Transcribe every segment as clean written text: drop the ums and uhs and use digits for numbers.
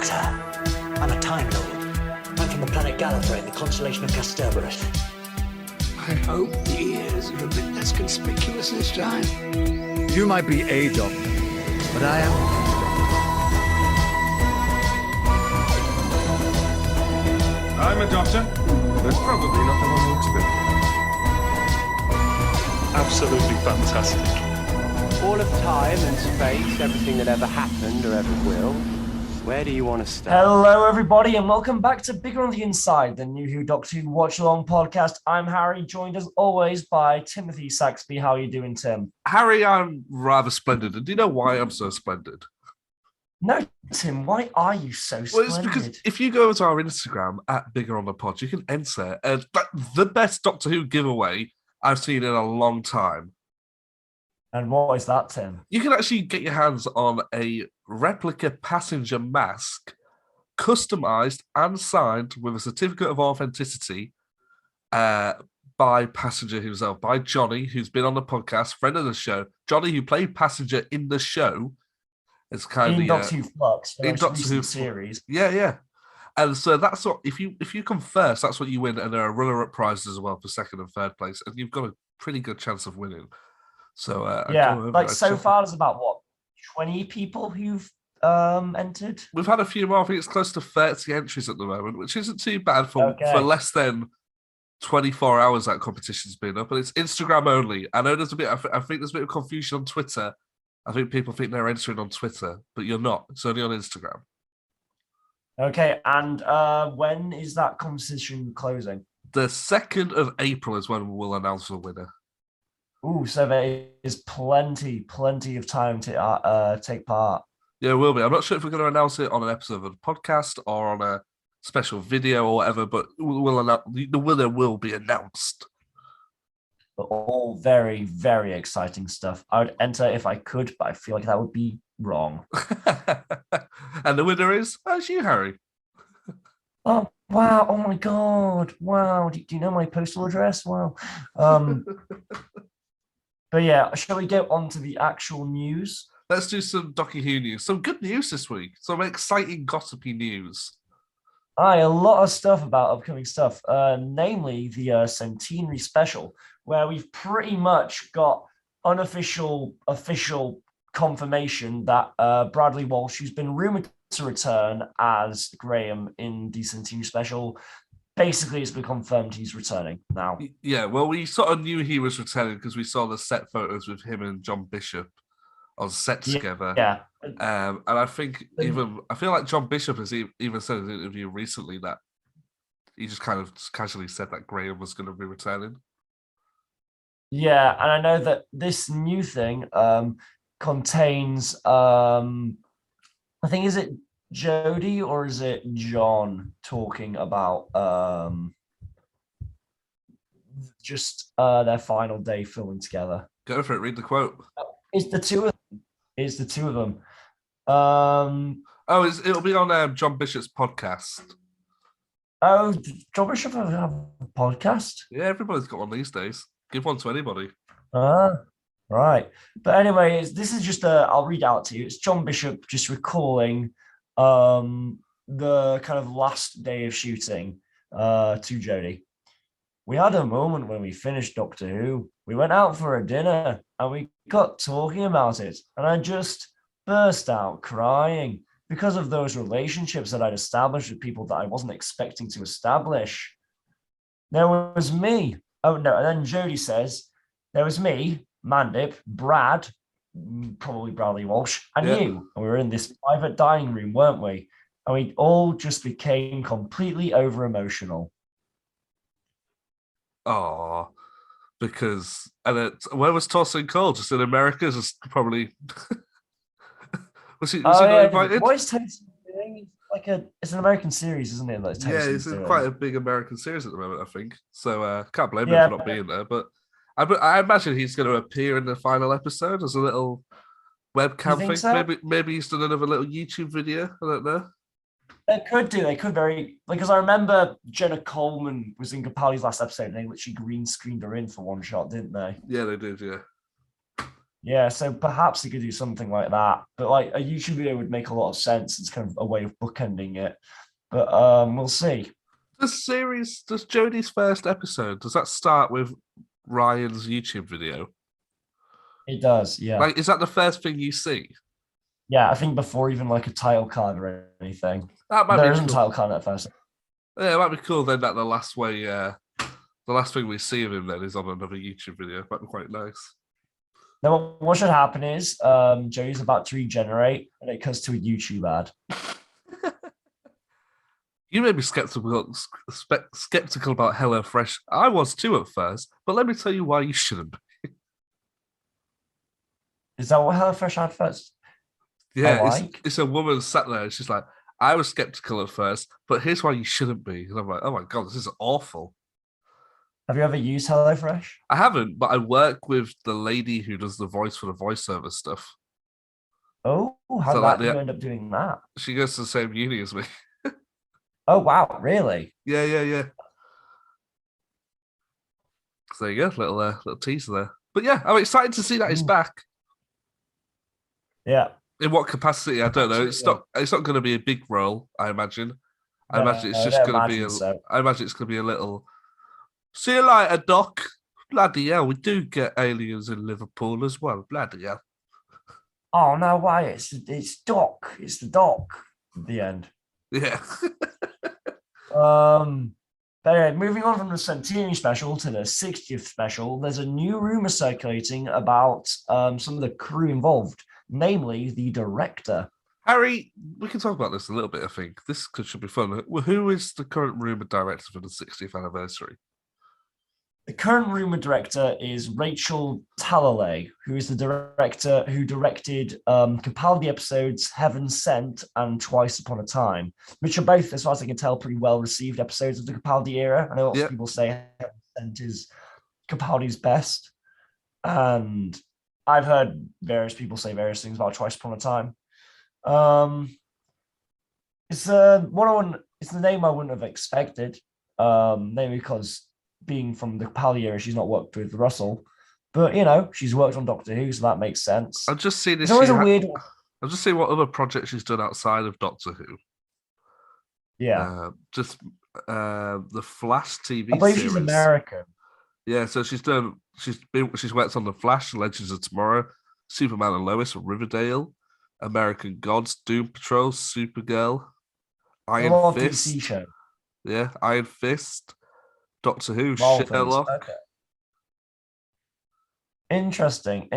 Doctor, I'm a Time Lord. I'm from the planet Gallifrey in the constellation of Kasterborous. I hope the ears are a bit less conspicuous this time. You might be a doctor, but I am. I'm a doctor, but probably not the one who looks good. Absolutely fantastic. All of time and space, everything that ever happened or ever will. Where do you want to start? Hello, everybody, and welcome back to Bigger on the Inside, the new Who Doctor Who Watch Along podcast. I'm Harry, joined as always by Timothy Saxby. How are you doing, Tim? Harry, I'm rather splendid. And do you know why I'm so splendid? No, Tim, why are you so splendid? Well, it's because if you go to our Instagram at Bigger on the Pod, you can enter the best Doctor Who giveaway I've seen in a long time. And what is that, Tim? You can actually get your hands on a replica passenger mask, customized and signed with a certificate of authenticity by Passenger himself, by Johnny, who's been on the podcast, friend of the show. Johnny, who played Passenger in the show. It's kind in Doctor Who Flux, in Doctor Who series. Yeah. And so that's what, if you come first, that's what you win. And there are runner-up prizes as well for second and third place. And you've got a pretty good chance of winning. So so far there's about 20 people who've entered. We've had a few more. I think it's close to 30 entries at the moment, which isn't too bad for less than 24 hours that competition's been up. And it's Instagram only. I know there's a bit. I think there's a bit of confusion on Twitter. I think people think they're entering on Twitter, but you're not. It's only on Instagram. Okay, and when is that competition closing? The 2nd of April is when we'll announce the winner. Ooh, so there is plenty of time to take part. Yeah, it will be. I'm not sure if we're going to announce it on an episode of the podcast or on a special video or whatever, but the winner will be announced. But all very, very exciting stuff. I would enter if I could, but I feel like that would be wrong. And the winner is you, Harry. Oh, wow. Oh, my God. Wow. Do you know my postal address? Wow. But yeah, shall we get on to the actual news? Let's do some Doctor Who news. Some good news this week. Some exciting gossipy news. A lot of stuff about upcoming stuff, namely the Centenary special, where we've pretty much got official confirmation that Bradley Walsh, who's been rumoured to return as Graham in the Centenary special, basically it's been confirmed he's returning now. Yeah, well, we sort of knew he was returning because we saw the set photos with him and John Bishop on set together. Yeah. And I think I feel like John Bishop has even said in an interview recently that he just kind of casually said that Graham was going to be returning. Yeah, and I know that this new thing contains, I think, is it Jodie or is it John talking about just their final day filming together? Go for it. Read the quote. It's the two of them. It'll be on John Bishop's podcast. Oh, John Bishop have a podcast? Yeah, everybody's got one these days. Give one to anybody. Right. But anyway, this is just I'll read out to you. It's John Bishop just recalling the kind of last day of shooting to Jodie. We had a moment when we finished Doctor Who. We went out for a dinner and we got talking about it. And I just burst out crying because of those relationships that I'd established with people that I wasn't expecting to establish. There was me. Oh, no. And then Jodie says, there was me, Mandip, Brad, probably Bradley Walsh, and you. And we were in this private dining room, weren't we? And we all just became completely over-emotional. Oh, because where was Torsten Cole? Just in America? Just probably. was he not invited? What is Torsten doing? It's an American series, isn't it? It's quite a big American series at the moment, I think. So can't blame him for not being there. But I imagine he's going to appear in the final episode as a little webcam thing. So? Maybe he's done another little YouTube video. I don't know. They could because I remember Jenna Coleman was in Capaldi's last episode and they literally green screened her in for one shot, didn't they? Yeah, they did, yeah. Yeah, so perhaps they could do something like that. But like a YouTube video would make a lot of sense. It's kind of a way of bookending it. But we'll see. Does Jodie's first episode, does that start with Ryan's YouTube video? It does, yeah. Like, is that the first thing you see? Yeah, I think before even like a title card or anything. That might There be isn't cool. title card at first. Yeah, it might be cool then that the last thing we see of him then is on another YouTube video. Might be quite nice. Now, what should happen is Joey's about to regenerate and it cuts to a YouTube ad. You may be skeptical about HelloFresh. I was too at first, but let me tell you why you shouldn't be. Is that what HelloFresh had first? Yeah, it's a woman sat there and she's like, I was skeptical at first, but here's why you shouldn't be. And I'm like, oh my God, this is awful. Have you ever used HelloFresh? I haven't, but I work with the lady who does the voice for the voiceover stuff. Oh, how So, did like, you end up doing that? She goes to the same uni as me. Oh, wow, really? Yeah. So there you go, little teaser there. But yeah, I'm excited to see that it's back. Yeah. In what capacity? I don't know. It's not going to be a big role, I imagine. I imagine it's just going to be I imagine it's going to be a little. See you later, Doc. Bloody hell, we do get aliens in Liverpool as well. Bloody hell. Oh no way! It's Doc. It's the Doc. At the end. Yeah. But anyway, moving on from the Centenary special to the 60th special, there's a new rumor circulating about some of the crew involved, namely the director. Harry, we can talk about this a little bit, I think. This should be fun. Who is the current rumored director for the 60th anniversary? The current rumored director is Rachel Talalay, who is the director who directed Capaldi episodes Heaven Sent and Twice Upon a Time, which are both, as far as I can tell, pretty well received episodes of the Capaldi era. I know lots of people say Heaven Sent is Capaldi's best, and I've heard various people say various things about Twice Upon a Time. It's the name I wouldn't have expected, mainly because being from the Capaldi era, she's not worked with Russell, but you know, she's worked on Doctor Who, so that makes sense. I've just seen this. It's always a weird one. I've just seen what other projects she's done outside of Doctor Who. Yeah, the Flash TV I believe series. she's American. Yeah, so she's worked on the Flash, Legends of Tomorrow, Superman and Lois, Riverdale, American Gods, Doom Patrol, Supergirl, Iron Fist. DC show. Yeah, Iron Fist, Doctor Who, Marvel Sherlock. things. Okay. Interesting.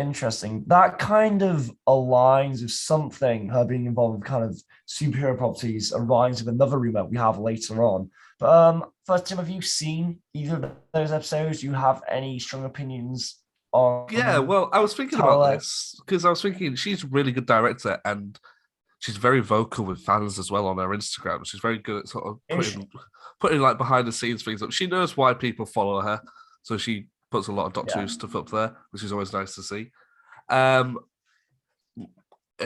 That kind of aligns with something, her being involved with kind of superhero properties aligns with another rumor we have later on. But first, Tim, have you seen either of those episodes? Do you have any strong opinions on? Yeah, well, I was thinking about this because I was thinking she's a really good director and she's very vocal with fans as well on her Instagram. She's very good at sort of putting like behind the scenes things up. She knows why people follow her, so she puts a lot of Doctor Who stuff up there, which is always nice to see. It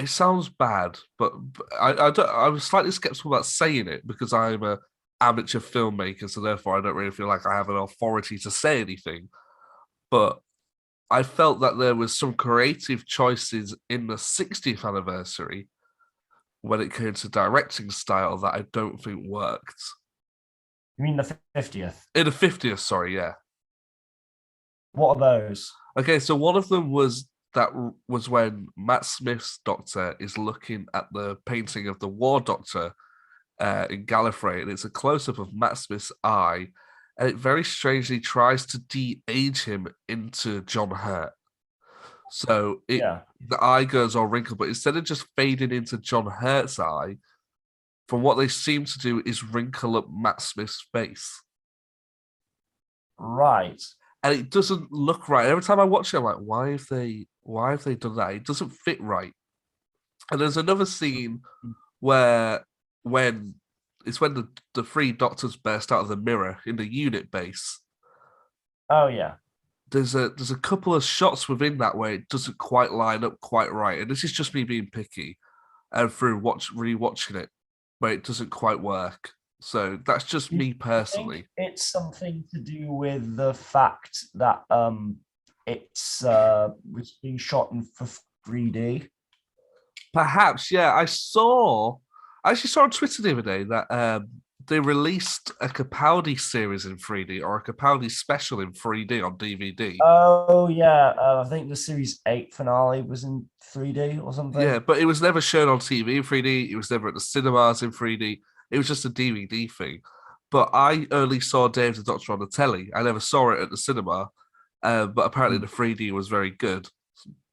sounds bad, but I was slightly skeptical about saying it because I'm a amateur filmmaker, so therefore I don't really feel like I have an authority to say anything. But I felt that there was some creative choices in the 60th anniversary when it came to directing style that I don't think worked. You mean the 50th? In the 50th, sorry, yeah. What are those? Okay, so one of them was when Matt Smith's Doctor is looking at the painting of the War Doctor in Gallifrey, and it's a close-up of Matt Smith's eye, and it very strangely tries to de-age him into John Hurt. So the eye goes all wrinkled, but instead of just fading into John Hurt's eye, from what they seem to do is wrinkle up Matt Smith's face. Right. And it doesn't look right. Every time I watch it, I'm like, why have they done that? It doesn't fit right. And there's another scene where when the three doctors burst out of the mirror in the unit base. Oh yeah. There's a couple of shots within that where it doesn't quite line up quite right. And this is just me being picky and through rewatching it, where it doesn't quite work. So that's just me personally. It's something to do with the fact that it's was being shot for 3D. Perhaps, yeah. I actually saw on Twitter the other day that they released a Capaldi series in 3D or a Capaldi special in 3D on DVD. Oh yeah, I think the Series 8 finale was in 3D or something. Yeah, but it was never shown on TV in 3D. It was never at the cinemas in 3D. It was just a DVD thing. But I only saw Dave the Doctor on the telly. I never saw it at the cinema. But apparently the 3D was very good.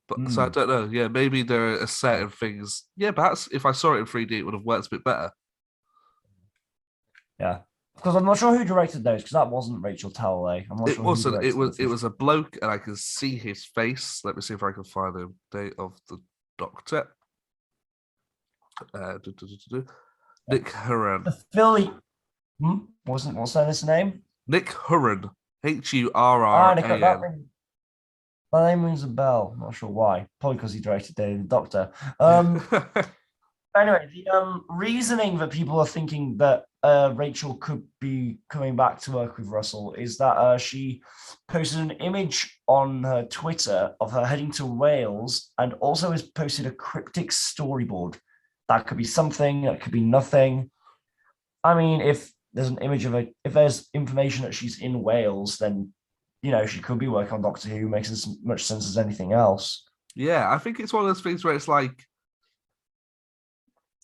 But so I don't know. Yeah, maybe there are certain things. Yeah, perhaps if I saw it in 3D, it would have worked a bit better. Yeah, because I'm not sure who directed those, because that wasn't Rachel Talalay. I'm not It sure wasn't. It directed was a bloke, and I can see his face. Let me see if I can find the date of the Doctor. Nick Hurren. the Philly. What's that his name? Nick Hurren. That Hurran. name rings a bell. I'm not sure why. Probably because he directed Day of the Doctor. Anyway, the reasoning that people are thinking that Rachel could be coming back to work with Russell is that she posted an image on her Twitter of her heading to Wales, and also has posted a cryptic storyboard. That could be something, that could be nothing. I mean, if there's an image of if there's information that she's in Wales, then she could be working on Doctor Who. Makes as much sense as anything else. Yeah, I think it's one of those things where it's like,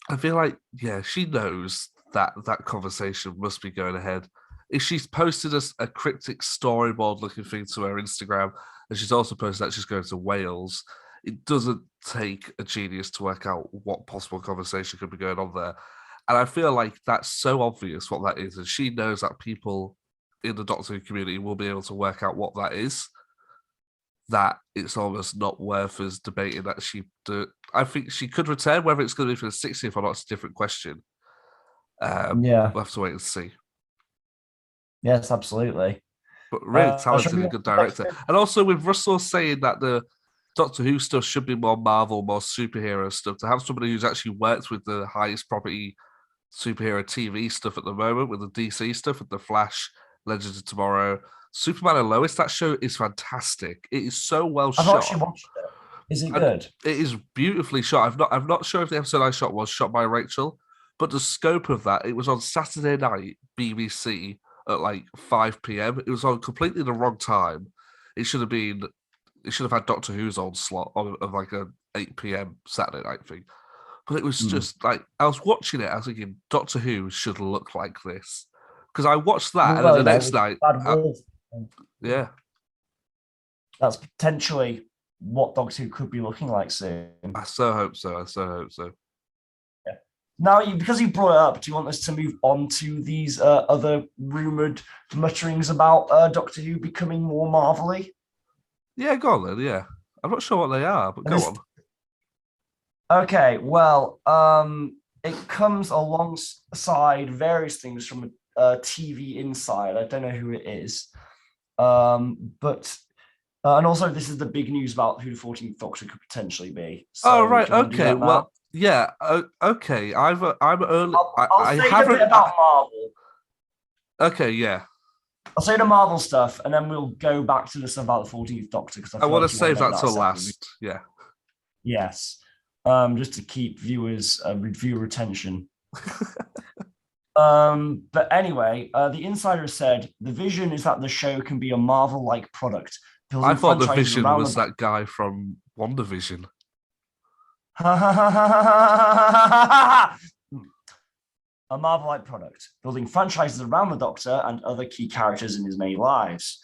I feel like, yeah, she knows that conversation must be going ahead. If she's posted a cryptic storyboard looking thing to her Instagram, and she's also posted that she's going to Wales, it doesn't take a genius to work out what possible conversation could be going on there. And I feel like that's so obvious what that is. And she knows that people in the Doctor Who community will be able to work out what that is, that it's almost not worth us debating that I think she could return. Whether it's going to be for the 60th or not, it's a different question. Yeah. We'll have to wait and see. Yes, absolutely. But really talented and good director. And also with Russell saying that the Doctor Who stuff should be more Marvel, more superhero stuff, to have somebody who's actually worked with the highest property superhero TV stuff at the moment, with the DC stuff, with The Flash, Legends of Tomorrow, Superman and Lois, that show is fantastic. It is so well shot. I've actually watched it. Is it good? It is beautifully shot. I'm not sure if the episode I shot was shot by Rachel, but the scope of that, it was on Saturday night, BBC, at like 5 p.m. It was on completely the wrong time. It should have had Doctor Who's on slot of like a 8 p.m. Saturday night thing. But it was just like, I was watching it, I was thinking, Doctor Who should look like this. Because I watched that, and then the next night... yeah. That's potentially what Doctor Who could be looking like soon. I so hope so. Yeah. Now, because you brought it up, do you want us to move on to these other rumoured mutterings about Doctor Who becoming more Marvel-y? Yeah, go on then, yeah. I'm not sure what they are, but go on. Okay, well, it comes alongside various things from TV Inside. I don't know who it is. But and also this is the big news about who the 14th Doctor could potentially be. So right, okay. Well, yeah, okay. I'm early. I'll say a bit about Marvel. Okay, yeah. I'll say the Marvel stuff, and then we'll go back to the stuff about the 14th Doctor, because I want to save that till last. Yeah. Yes. Just to keep viewers viewer retention. But anyway, the Insider said the vision is that the show can be a Marvel-like product. I thought the vision was that guy from WandaVision. A Marvel-like product, building franchises around the Doctor and other key characters in his many lives.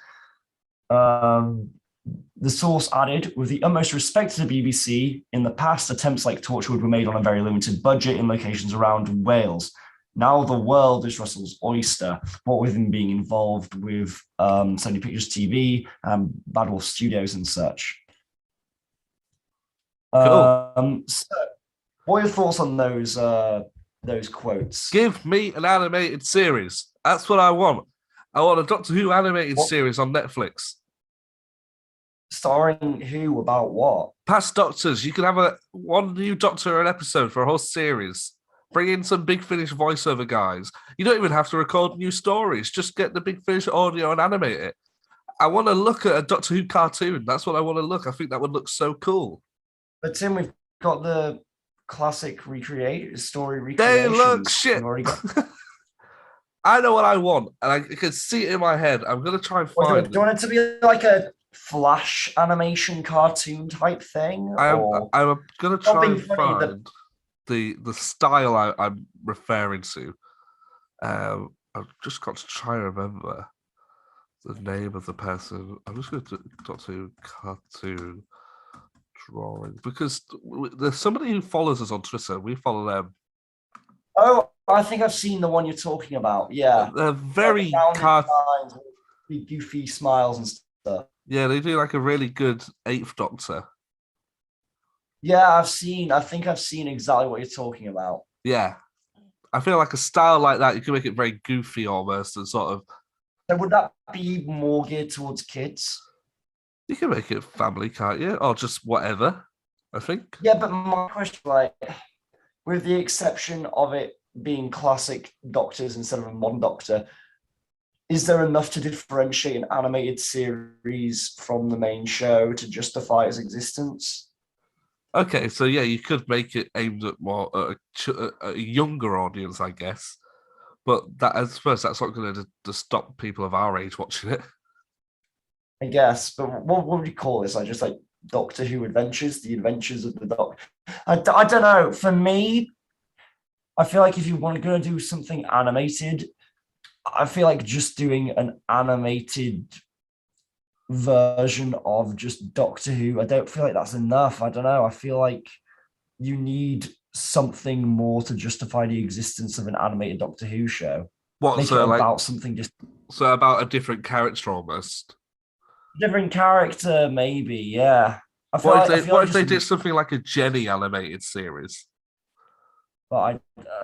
The source added, with the utmost respect to the BBC, in the past, attempts like Torchwood were made on a very limited budget in locations around Wales. Now the world is Russell's oyster, what with him being involved with Sony Pictures TV and Bad Wolf Studios and such. Cool. So, what are your thoughts on those quotes? Give me an animated series. That's what I want. I want a Doctor Who animated series on Netflix. Starring who? About what? Past Doctors. You can have one new Doctor an episode for a whole series. Bring in some Big Finish voiceover guys. You don't even have to record new stories. Just get the Big Finish audio and animate it. I want to look at a Doctor Who cartoon. That's what I want to look. I think that would look so cool. But Tim, we've got the classic story They recreations. look shit. We've already got. I know what I want, and I can see it in my head. I'm gonna try and find. Do you want it to be like a Flash animation cartoon type thing? I'm gonna try Something and funny that- find the style I'm referring to. I've just got to try and remember the name of the person. I'm just going to Doctor Who cartoon drawing because there's somebody who follows us on Twitter. We follow them. Oh, I think I've seen the one you're talking about. Yeah, They're very lines with big goofy smiles and stuff. Yeah, they do like a really good Eighth Doctor. Yeah, I think I've seen exactly what you're talking about. Yeah, I feel like a style like that you can make it very goofy almost and sort of. So would that be more geared towards kids? You can make it family, can't you? Or just whatever. I think. Yeah, but my question, like, with the exception of it being classic Doctors instead of a modern Doctor, is there enough to differentiate an animated series from the main show to justify its existence? Okay, so yeah, you could make it aimed at more a younger audience, I guess. But that, I suppose, that's not going to stop people of our age watching it. I guess, but what would you call this? Just like Doctor Who Adventures, the Adventures of the Doctor. I don't know. For me, I feel like if you want to do something animated, I feel like just doing an animated version of just Doctor Who, I don't feel like that's enough. I don't know. I feel like you need something more to justify the existence of an animated Doctor Who show. What, Make so it like about something just so about a different character almost. different character, maybe. Yeah. What if they did something like a Jenny animated series? But I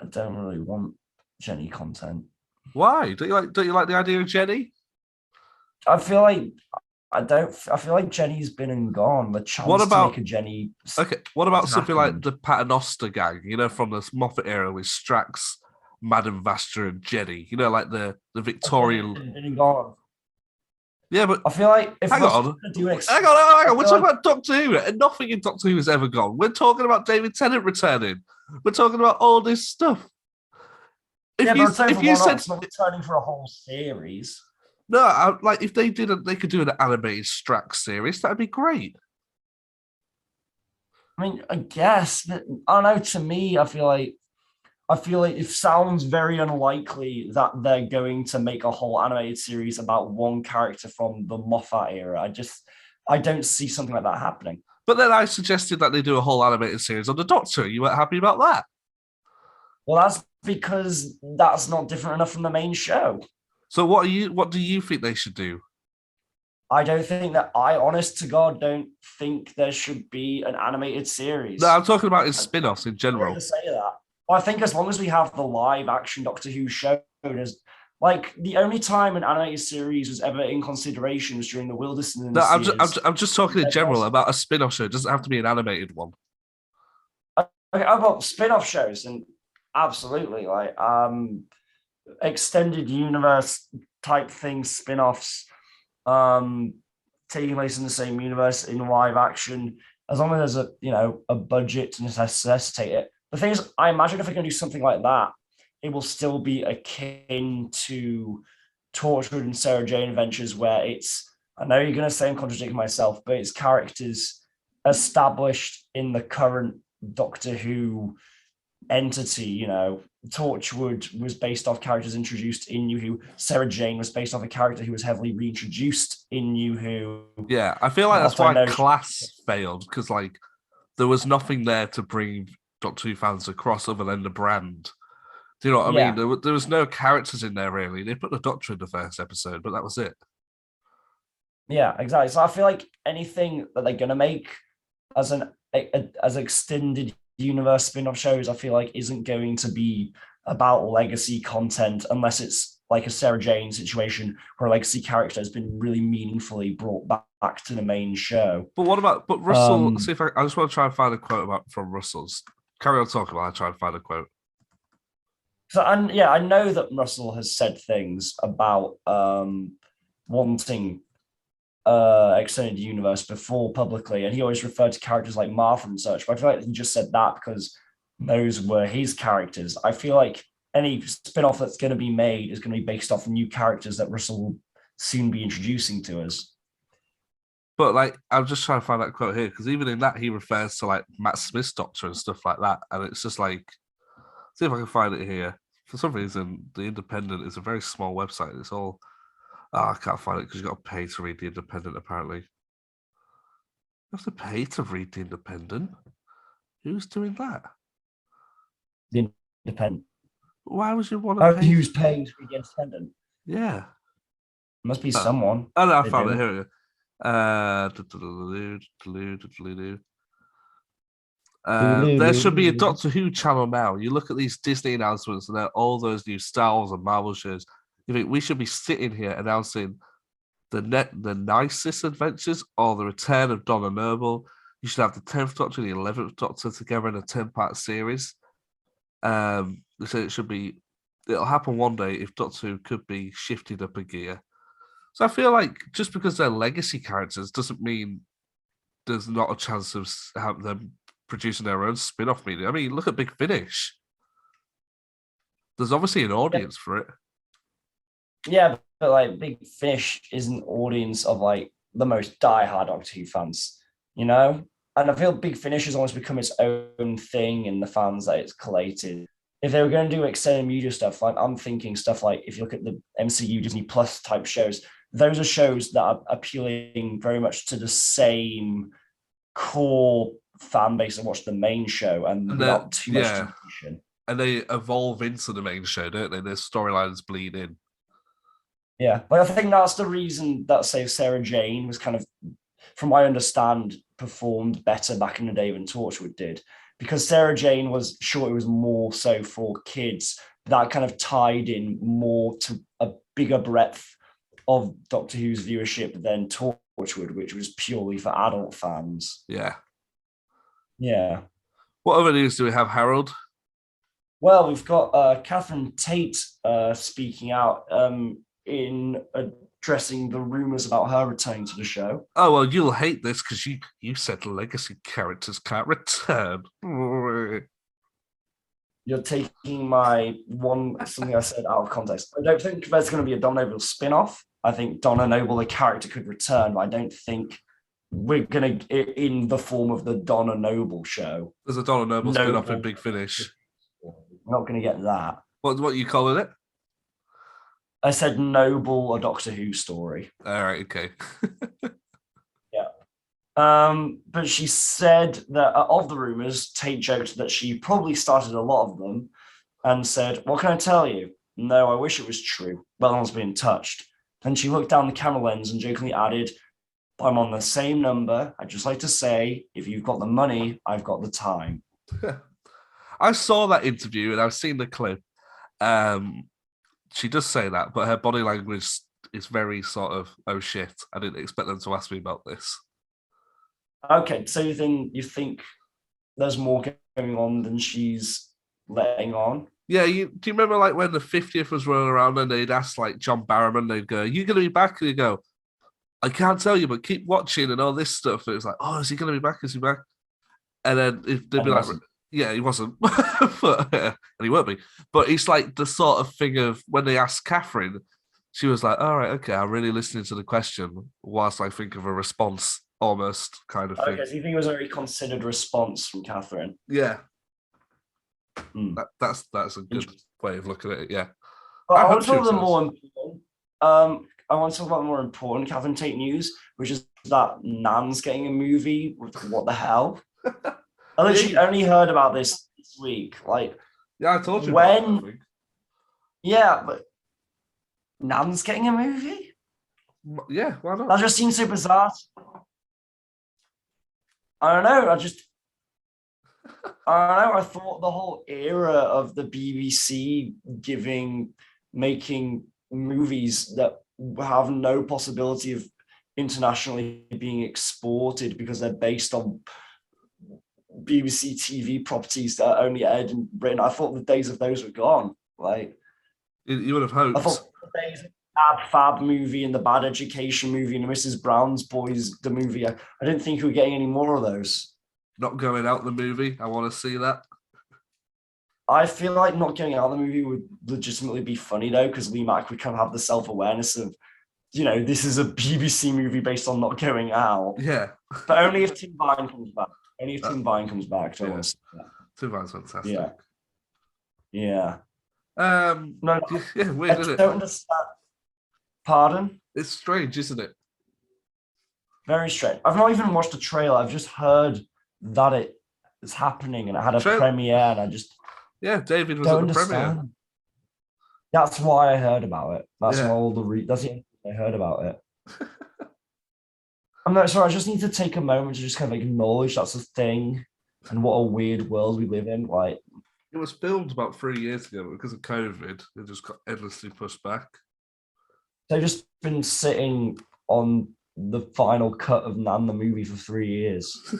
don't really want Jenny content. Why? Don't you like the idea of Jenny? I feel like Jenny's been and gone. The chance to make a Jenny. Okay, what about something like the Paternoster gang? You know, from the Moffat era with Strax, Madame Vastra, and Jenny. You know, like the Victorian. Been and gone. Yeah, but I feel like if hang on. We're talking about Doctor Who, and nothing in Doctor Who has ever gone. We're talking about David Tennant returning. We're talking about all this stuff. If you said it's not returning for a whole series. No, like if they could do an animated Strax series. That'd be great. I mean, I guess, but I don't know. To me, I feel like it sounds very unlikely that they're going to make a whole animated series about one character from the Moffat era. I don't see something like that happening. But then I suggested that they do a whole animated series on the Doctor. You weren't happy about that? Well, that's because that's not different enough from the main show. So what do you think they should do? I don't think that honest to God, don't think there should be an animated series. No, I'm talking about his spin-offs in general. To say that. Well, I think as long as we have the live action Doctor Who show, like the only time an animated series was ever in consideration was during the Wilderson. No, I'm just talking in general about a spin-off show. It doesn't have to be an animated one. Okay, I've got spin-off shows, and absolutely, like extended universe type things, spin-offs, taking place in the same universe in live action, as long as there's a budget to necessitate it. The thing is, I imagine if we're going to do something like that, it will still be akin to Torchwood and Sarah Jane Adventures, where it's, I know you're going to say I'm contradicting myself, but it's characters established in the current Doctor Who entity. Torchwood was based off characters introduced in New Who. Sarah Jane was based off a character who was heavily reintroduced in New Who. Yeah, I feel like that's why Class failed, because like there was nothing there to bring Doctor Who fans across other than the brand. Do you know what I mean? There was no characters in there really. They put the Doctor in the first episode, but that was it. Yeah, exactly. So I feel like anything that they're gonna make as extended universe spin-off shows, I feel like isn't going to be about legacy content unless it's like a Sarah Jane situation where a legacy character has been really meaningfully brought back to the main show. But what about Russell? See if I just want to try and find a quote from Russell's. Carry on talking while I try and find a quote. So, and yeah, I know that Russell has said things about wanting extended universe before publicly, and he always referred to characters like Martha and such. But I feel like he just said that because those were his characters. I feel like any spin-off that's going to be made is going to be based off new characters that Russell will soon be introducing to us. But like, I'm just trying to find that quote here because even in that, he refers to like Matt Smith's Doctor and stuff like that, and it's just like, see if I can find it here. For some reason, the Independent is a very small website. It's all, I can't find it because you've got to pay to read the Independent. Apparently, you have to pay to read the Independent. Who's doing that? The Independent. Why would you want to pay? Who's paying to be the Independent? Yeah, Must be someone. Oh no, I They found do. it here. There should be a Doctor Who channel now. You look at these Disney announcements and all those new Star Wars and Marvel shows. You think we should be sitting here announcing the nicest adventures or the return of Donna Noble. You should have the 10th Doctor and the 11th Doctor together in a 10-part series. So it should be, it'll happen one day if Doctor Who could be shifted up a gear. So I feel like just because they're legacy characters doesn't mean there's not a chance of have them producing their own spin-off media. I mean, look at Big Finish. There's obviously an audience for it. Yeah, but like Big Finish is an audience of like the most diehard Doctor Who fans, you know? And I feel Big Finish has almost become its own thing in the fans that it's collated. If they were going to do extended media stuff, like I'm thinking stuff like if you look at the MCU Disney Plus type shows, those are shows that are appealing very much to the same core fan base that watch the main show and without too much deviation. And they evolve into the main show, don't they? Their storylines bleed in. Yeah, but I think that's the reason that, say, Sarah Jane was kind of, from what I understand, performed better back in the day than Torchwood did. Because Sarah Jane was, sure, it was more so for kids, but that kind of tied in more to a bigger breadth of Doctor Who's viewership than Torchwood, which was purely for adult fans. Yeah. Yeah. What other news do we have, Harold? Well, we've got Catherine Tate speaking out in addressing the rumours about her returning to the show. Oh, well, you'll hate this because you said legacy characters can't return. You're taking my something I said out of context. I don't think there's going to be a Donna Noble spin-off. I think Donna Noble, the character, could return, but I don't think we're going to, in the form of the Donna Noble show. There's a Donna Noble spin-off in Big Finish. We're not going to get that. What are you calling it? I said Noble, a Doctor Who story. All right, okay. But she said that of the rumours, Tate joked that she probably started a lot of them and said, "What can I tell you? No, I wish it was true. Well, I was being touched." Then she looked down the camera lens and jokingly added, "I'm on the same number. I'd just like to say, if you've got the money, I've got the time." I saw that interview and I've seen the clip. She does say that, but her body language is very sort of, oh shit, I didn't expect them to ask me about this. Okay, so you think there's more going on than she's letting on? Yeah, do you remember like when the 50th was rolling around and they'd ask like John Barrowman, they'd go, "Are you going to be back?" And he'd go, "I can't tell you, but keep watching," and all this stuff. And it was like, "Oh, is he going to be back? Is he back?" And then they'd be like, "Yeah, he wasn't," and he won't be. But it's like the sort of thing of when they asked Catherine, she was like, "All right, okay, I'm really listening to the question whilst I think of a response." Almost kind of thing. Okay, so you think it was a very considered response from Catherine? Yeah. That's a good way of looking at it, yeah. But I want to talk about the more important Catherine Tate news, which is that Nan's getting a movie. What the hell? I literally only heard about this week. Like, yeah, I told you about it, I think. Yeah, but Nan's getting a movie? Yeah, why not? That just seems so bizarre. I don't know. I thought the whole era of the BBC making movies that have no possibility of internationally being exported because they're based on BBC TV properties that are only aired in Britain. I thought the days of those were gone. Like, you would have hoped. I thought the days of Ab Fab movie and the Bad Education movie and the Mrs. Brown's Boys the movie. I didn't think we were getting any more of those. Not going out the movie. I want to see that. I feel like not getting out of the movie would legitimately be funny though, because Lee Mack would kind of have the self-awareness of, this is a BBC movie based on not going out. Yeah. But only if Tim Vine comes back. Only if Tim Vine comes back. So Yeah. Tim Vine's fantastic. Yeah. Yeah. No, yeah, weird, I isn't don't it? understand. Pardon? It's strange, isn't it? Very strange. I've not even watched the trailer. I've just heard that it is happening and it had a premiere, and I just David was don't at the premiere. understand. That's why I heard about it. That's Yeah. why that's the only thing I heard about it. I'm not sorry. I just need to take a moment to just kind of acknowledge that's a thing and what a weird world we live in. Like, It was filmed about 3 years ago, but because of COVID, it just got endlessly pushed back. they've just been sitting on the final cut of Nan the movie for 3 years.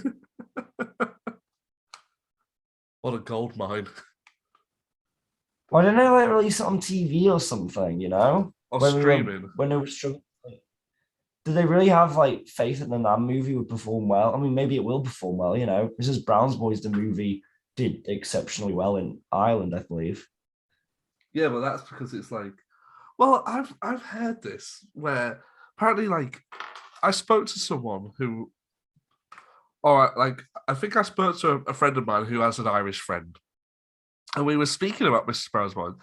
What a gold mine. Why didn't they like release it on TV or something? Or When we were- streaming. when they were struggling. Did they really have like faith that the Nan movie would perform well? I mean, maybe it will perform well. Mrs. Brown's Boys, the movie, did exceptionally well in Ireland, I believe. Yeah, but that's because it's like, well, I've heard this where apparently, like, I spoke to someone who, or like, I think I spoke to a friend of mine who has an Irish friend, and we were speaking about Mrs. Brown's Boys,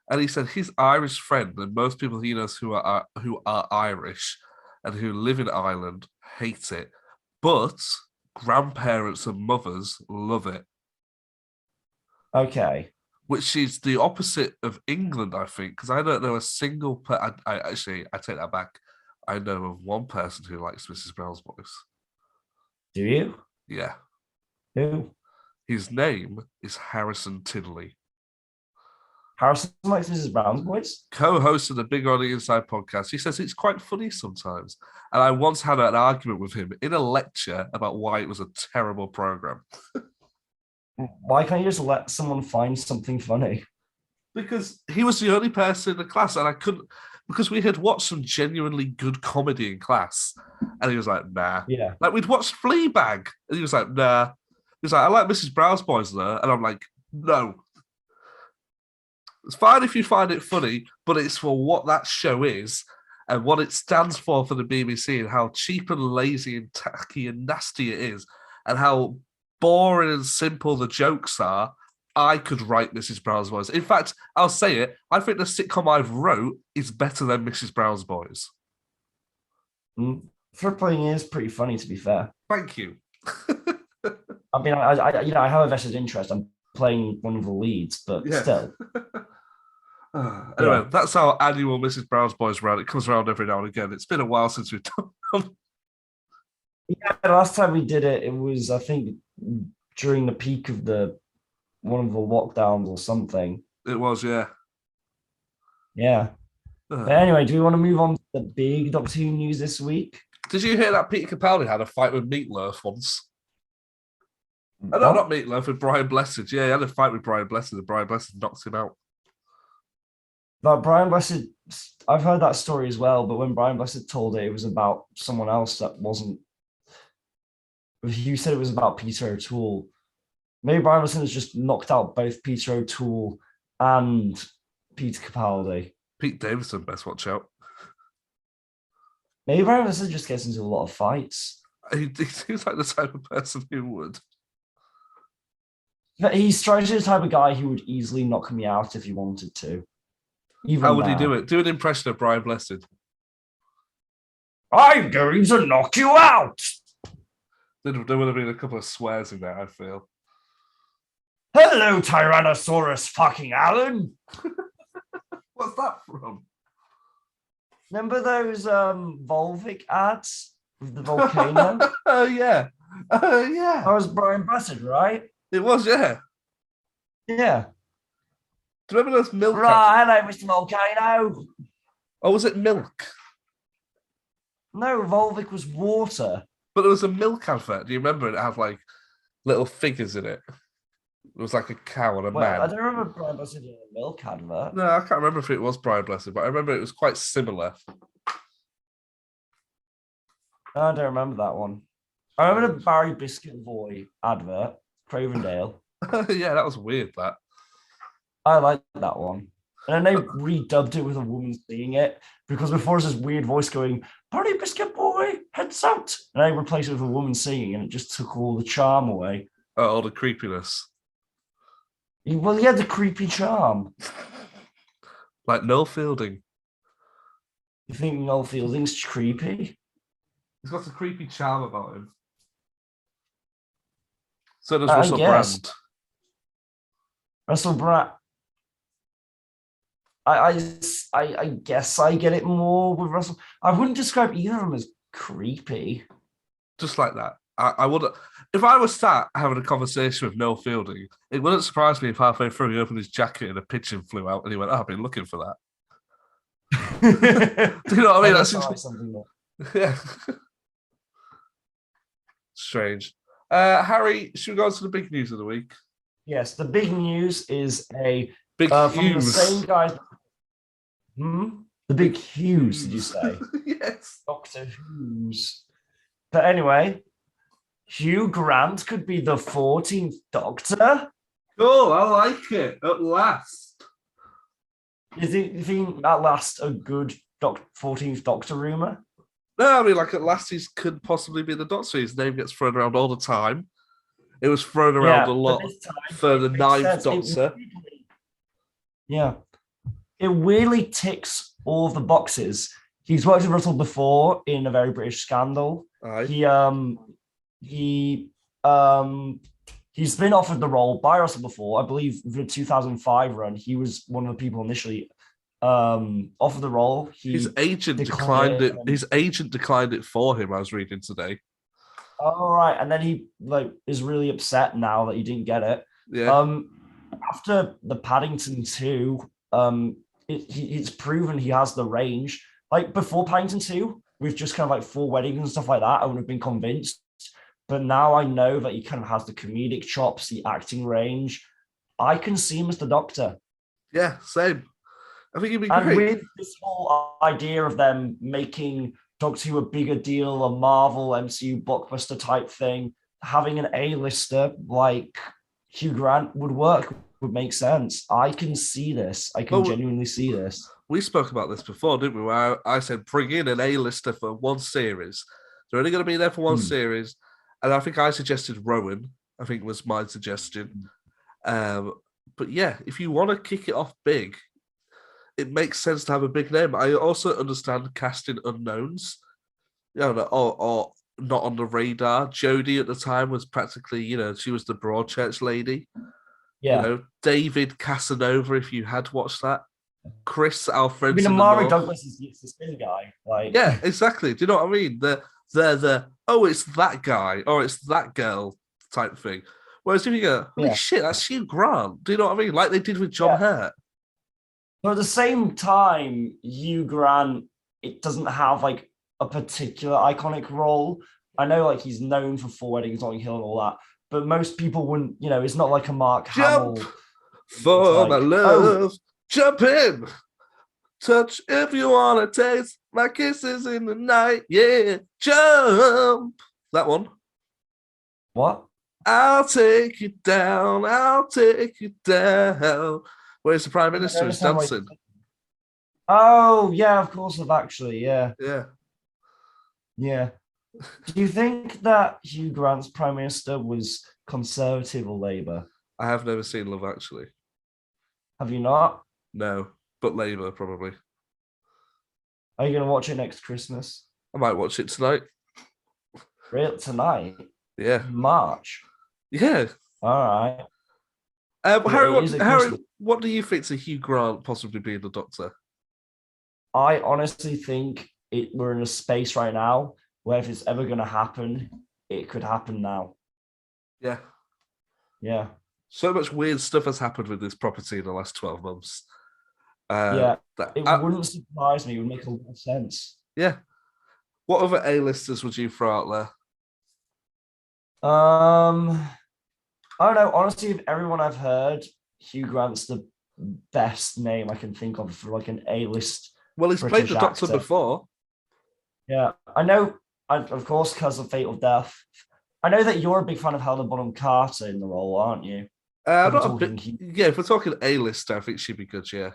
and he said his Irish friend and most people he knows who are Irish and who live in Ireland hate it, but grandparents and mothers love it. Okay. Which is the opposite of England, I think, because I don't know a single. I take that back. I know of one person who likes Mrs. Brown's Boys. Do you? Yeah, Who? his name is Harrison Tinley, Harrison likes Mrs. Brown's Boys? co-host of the Big on the Inside podcast. He says it's quite funny sometimes, and I once had an argument with him in a lecture about why it was a terrible program. Why can't you just let someone find something funny? Because he was the only person in the class, and I couldn't, because we had watched some genuinely good comedy in class, and he was like, nah. Yeah. Like, we'd watched Fleabag, and he was like, nah. He was like, I like Mrs. Brown's Boys there, and I'm like, no. It's fine if you find it funny, but it's for what that show is and what it stands for the BBC and how cheap and lazy and tacky and nasty it is and how boring and simple the jokes are. I could write Mrs. Brown's Boys. In fact, I'll say it. I think the sitcom I've wrote is better than Mrs. Brown's Boys. Flip-playing is pretty funny, to be fair. Thank you. I mean, I have a vested interest. I'm playing one of the leads, but Yeah. still. Anyway, that's our annual Mrs. Brown's Boys round. It comes around every now and again. It's been a while since we've done. Yeah, the last time we did it, it was, I think, during the peak of one of the lockdowns or something. It was, yeah. Yeah. But anyway, do we want to move on to the big Doctor Who news this week? Did you hear that Peter Capaldi had a fight with Meatloaf once? Oh, no, not Meatloaf, with Brian Blessed. Yeah, he had a fight with Brian Blessed, and Brian Blessed knocked him out. But Brian Blessed, I've heard that story as well, but when Brian Blessed told it, it was about someone else that wasn't. You said it was about Peter O'Toole. Maybe Brian Blessed has just knocked out both Peter O'Toole and Peter Capaldi. Pete Davidson, best watch out. Maybe Brian Blessed just gets into a lot of fights. He seems like the type of person who would. But he's trying to be the type of guy who would easily knock me out if he wanted to. How would he do it? Do an impression of Brian Blessed. I'm going to knock you out. There would have been a couple of swears in there, I feel. Hello, Tyrannosaurus fucking Alan. What's that from? Remember those Volvic ads with the volcano? Oh, yeah. Yeah. That was Brian Blessed, right? It was, yeah. Yeah. Do you remember those milk? Right, hello, Mr. Volcano. Oh, was it milk? No, Volvic was water. But there was a milk advert. Do you remember it had like little figures in it? It was like a cow and a Well, I man. don't remember Brian Blessed doing a milk advert. No, I can't remember if it was Brian Blessed, but I remember it was quite similar. No, I don't remember that one. I remember the Barry Biscuit Boy advert, Cravendale. Yeah, that was weird, that. I like that one. And then they redubbed it with a woman singing it because before it was this weird voice going, Barry Biscuit Boy, heads out. And they replaced it with a woman singing and it just took all the charm away. Oh, all the creepiness. Well, he had the creepy charm. Like Noel Fielding. You think Noel Fielding's creepy? He's got a creepy charm about him. So does I Russell guess. Brand. Russell Brand. I guess I get it more with Russell. I wouldn't describe either of them as creepy. Just like that. I would, if I was sat having a conversation with Noel Fielding, it wouldn't surprise me if halfway through he opened his jacket and a pigeon flew out and he went, "Oh, I've been looking for that." Do you know what I mean? That's like something yeah. Strange. Harry, should we go on to the big news of the week? Yes, the big news is a Big from the Hughes. same guy. The big Hughes, did you say? Yes. Doctor Hughes. But anyway, Hugh Grant could be the 14th Doctor. Cool, I like it. At last. You think that lasts a good 14th Doctor rumor? No, I mean, like, at last he could possibly be the Doctor. His name gets thrown around all the time. It was thrown around a lot for the 9th Doctor. Yeah. It weirdly ticks all of the boxes. He's worked with Russell before in A Very British Scandal. Aye. He's been offered the role by Russell before. I believe the 2005 run, he was one of the people initially offered the role. His agent declined it. His agent declined it for him. I was reading today. All right, and then he is really upset now that he didn't get it. Yeah. After the Paddington 2, it's proven he has the range. Like before Paddington 2, with just kind of like 4 weddings and stuff like that, I would have been convinced. But now I know that he kind of has the comedic chops, the acting range. I can see him as the Doctor. Yeah, same. I think he'd be and great. With this whole idea of them making Doctor Who a bigger deal, a Marvel MCU blockbuster type thing, having an A-lister like Hugh Grant would make sense. I can see this. I can genuinely see this. We spoke about this before, didn't we? Where I said, bring in an A-lister for one series. They're only going to be there for one series. And I think I suggested Rowan, I think was my suggestion. But yeah, if you want to kick it off big, it makes sense to have a big name. I also understand casting unknowns, or not on the radar. Jodie at the time was practically, she was the Broadchurch lady. Yeah. David Casanova, if you had watched that. Chris Alfredson. I mean, Amari Douglas is the spin guy. Yeah, exactly. Do you know what I mean? It's that guy or it's that girl type thing. Whereas if you go, holy shit, that's Hugh Grant. Do you know what I mean? Like they did with John Hurt. But at the same time, Hugh Grant, it doesn't have like a particular iconic role. I know like he's known for 4 Weddings, Notting Hill and all that, but most people wouldn't, it's not like a Mark Hamill. For my love, jump in. Touch if you want to taste my kisses in the night. Yeah, jump. That one. What? I'll take you down. I'll take you down. Where's the Prime Minister is dancing? Oh, yeah, of course, actually, yeah. Yeah. Yeah. Do you think that Hugh Grant's Prime Minister was Conservative or Labour? I have never seen Love Actually. Have you not? No, but Labour probably. Are you going to watch it next Christmas? I might watch it tonight. Really? Tonight? Yeah. March? Yeah. All right. Harry, what do you think to Hugh Grant possibly being the Doctor? I honestly think we're in a space right now where if it's ever going to happen, it could happen now. Yeah. Yeah. So much weird stuff has happened with this property in the last 12 months. It wouldn't surprise me. It would make a lot of sense. Yeah. What other A-listers would you throw out there? I don't know. Honestly, of everyone I've heard, Hugh Grant's the best name I can think of for like an A-list Well, he's played British the Doctor actor. before. Yeah, I know. Of course, because of Fatal Death. I know that you're a big fan of Helena Bonham Carter in the role, aren't you? If we're Not a talking bit. Yeah, if we're talking A-lister, I think she'd be good. Yeah.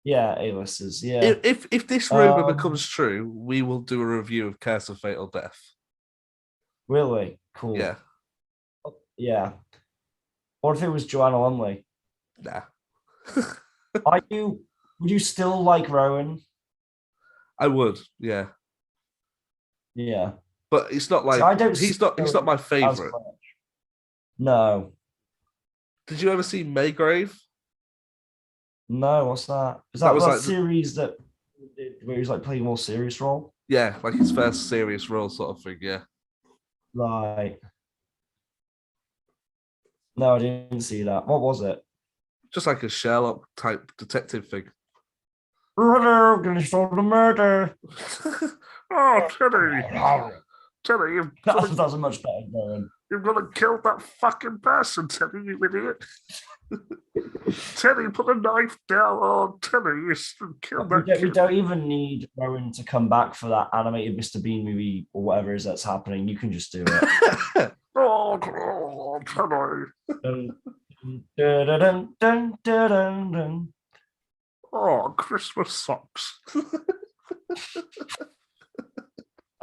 Yeah, A-listers. Yeah. If this rumor becomes true, we will do a review of Curse of Fatal Death. Really cool. Yeah. Yeah. What if it was Joanna Lumley? Nah. Would you still like Rowan? I would. Yeah. Yeah. But it's not like See, I don't he's not my as favorite. much. No. Did you ever see Maygrave? No, what's that? Is That that was that like series that where he's like playing a more serious role? Yeah, like his first serious role sort of thing. Yeah. Right. No, I didn't see that. What was it? Just like a Sherlock type detective thing. Murder, gonna solve the murder. Oh, Teddy, That's a much better going. you've got to kill that fucking person, Teddy, you idiot. Teddy, put a knife down. Oh, Teddy, you should kill that We don't even need Rowan to come back for that animated Mr. Bean movie or whatever it is that's happening. You can just do it. Oh, Teddy. Dun, dun, dun, dun, dun, dun, dun. Oh, Christmas socks.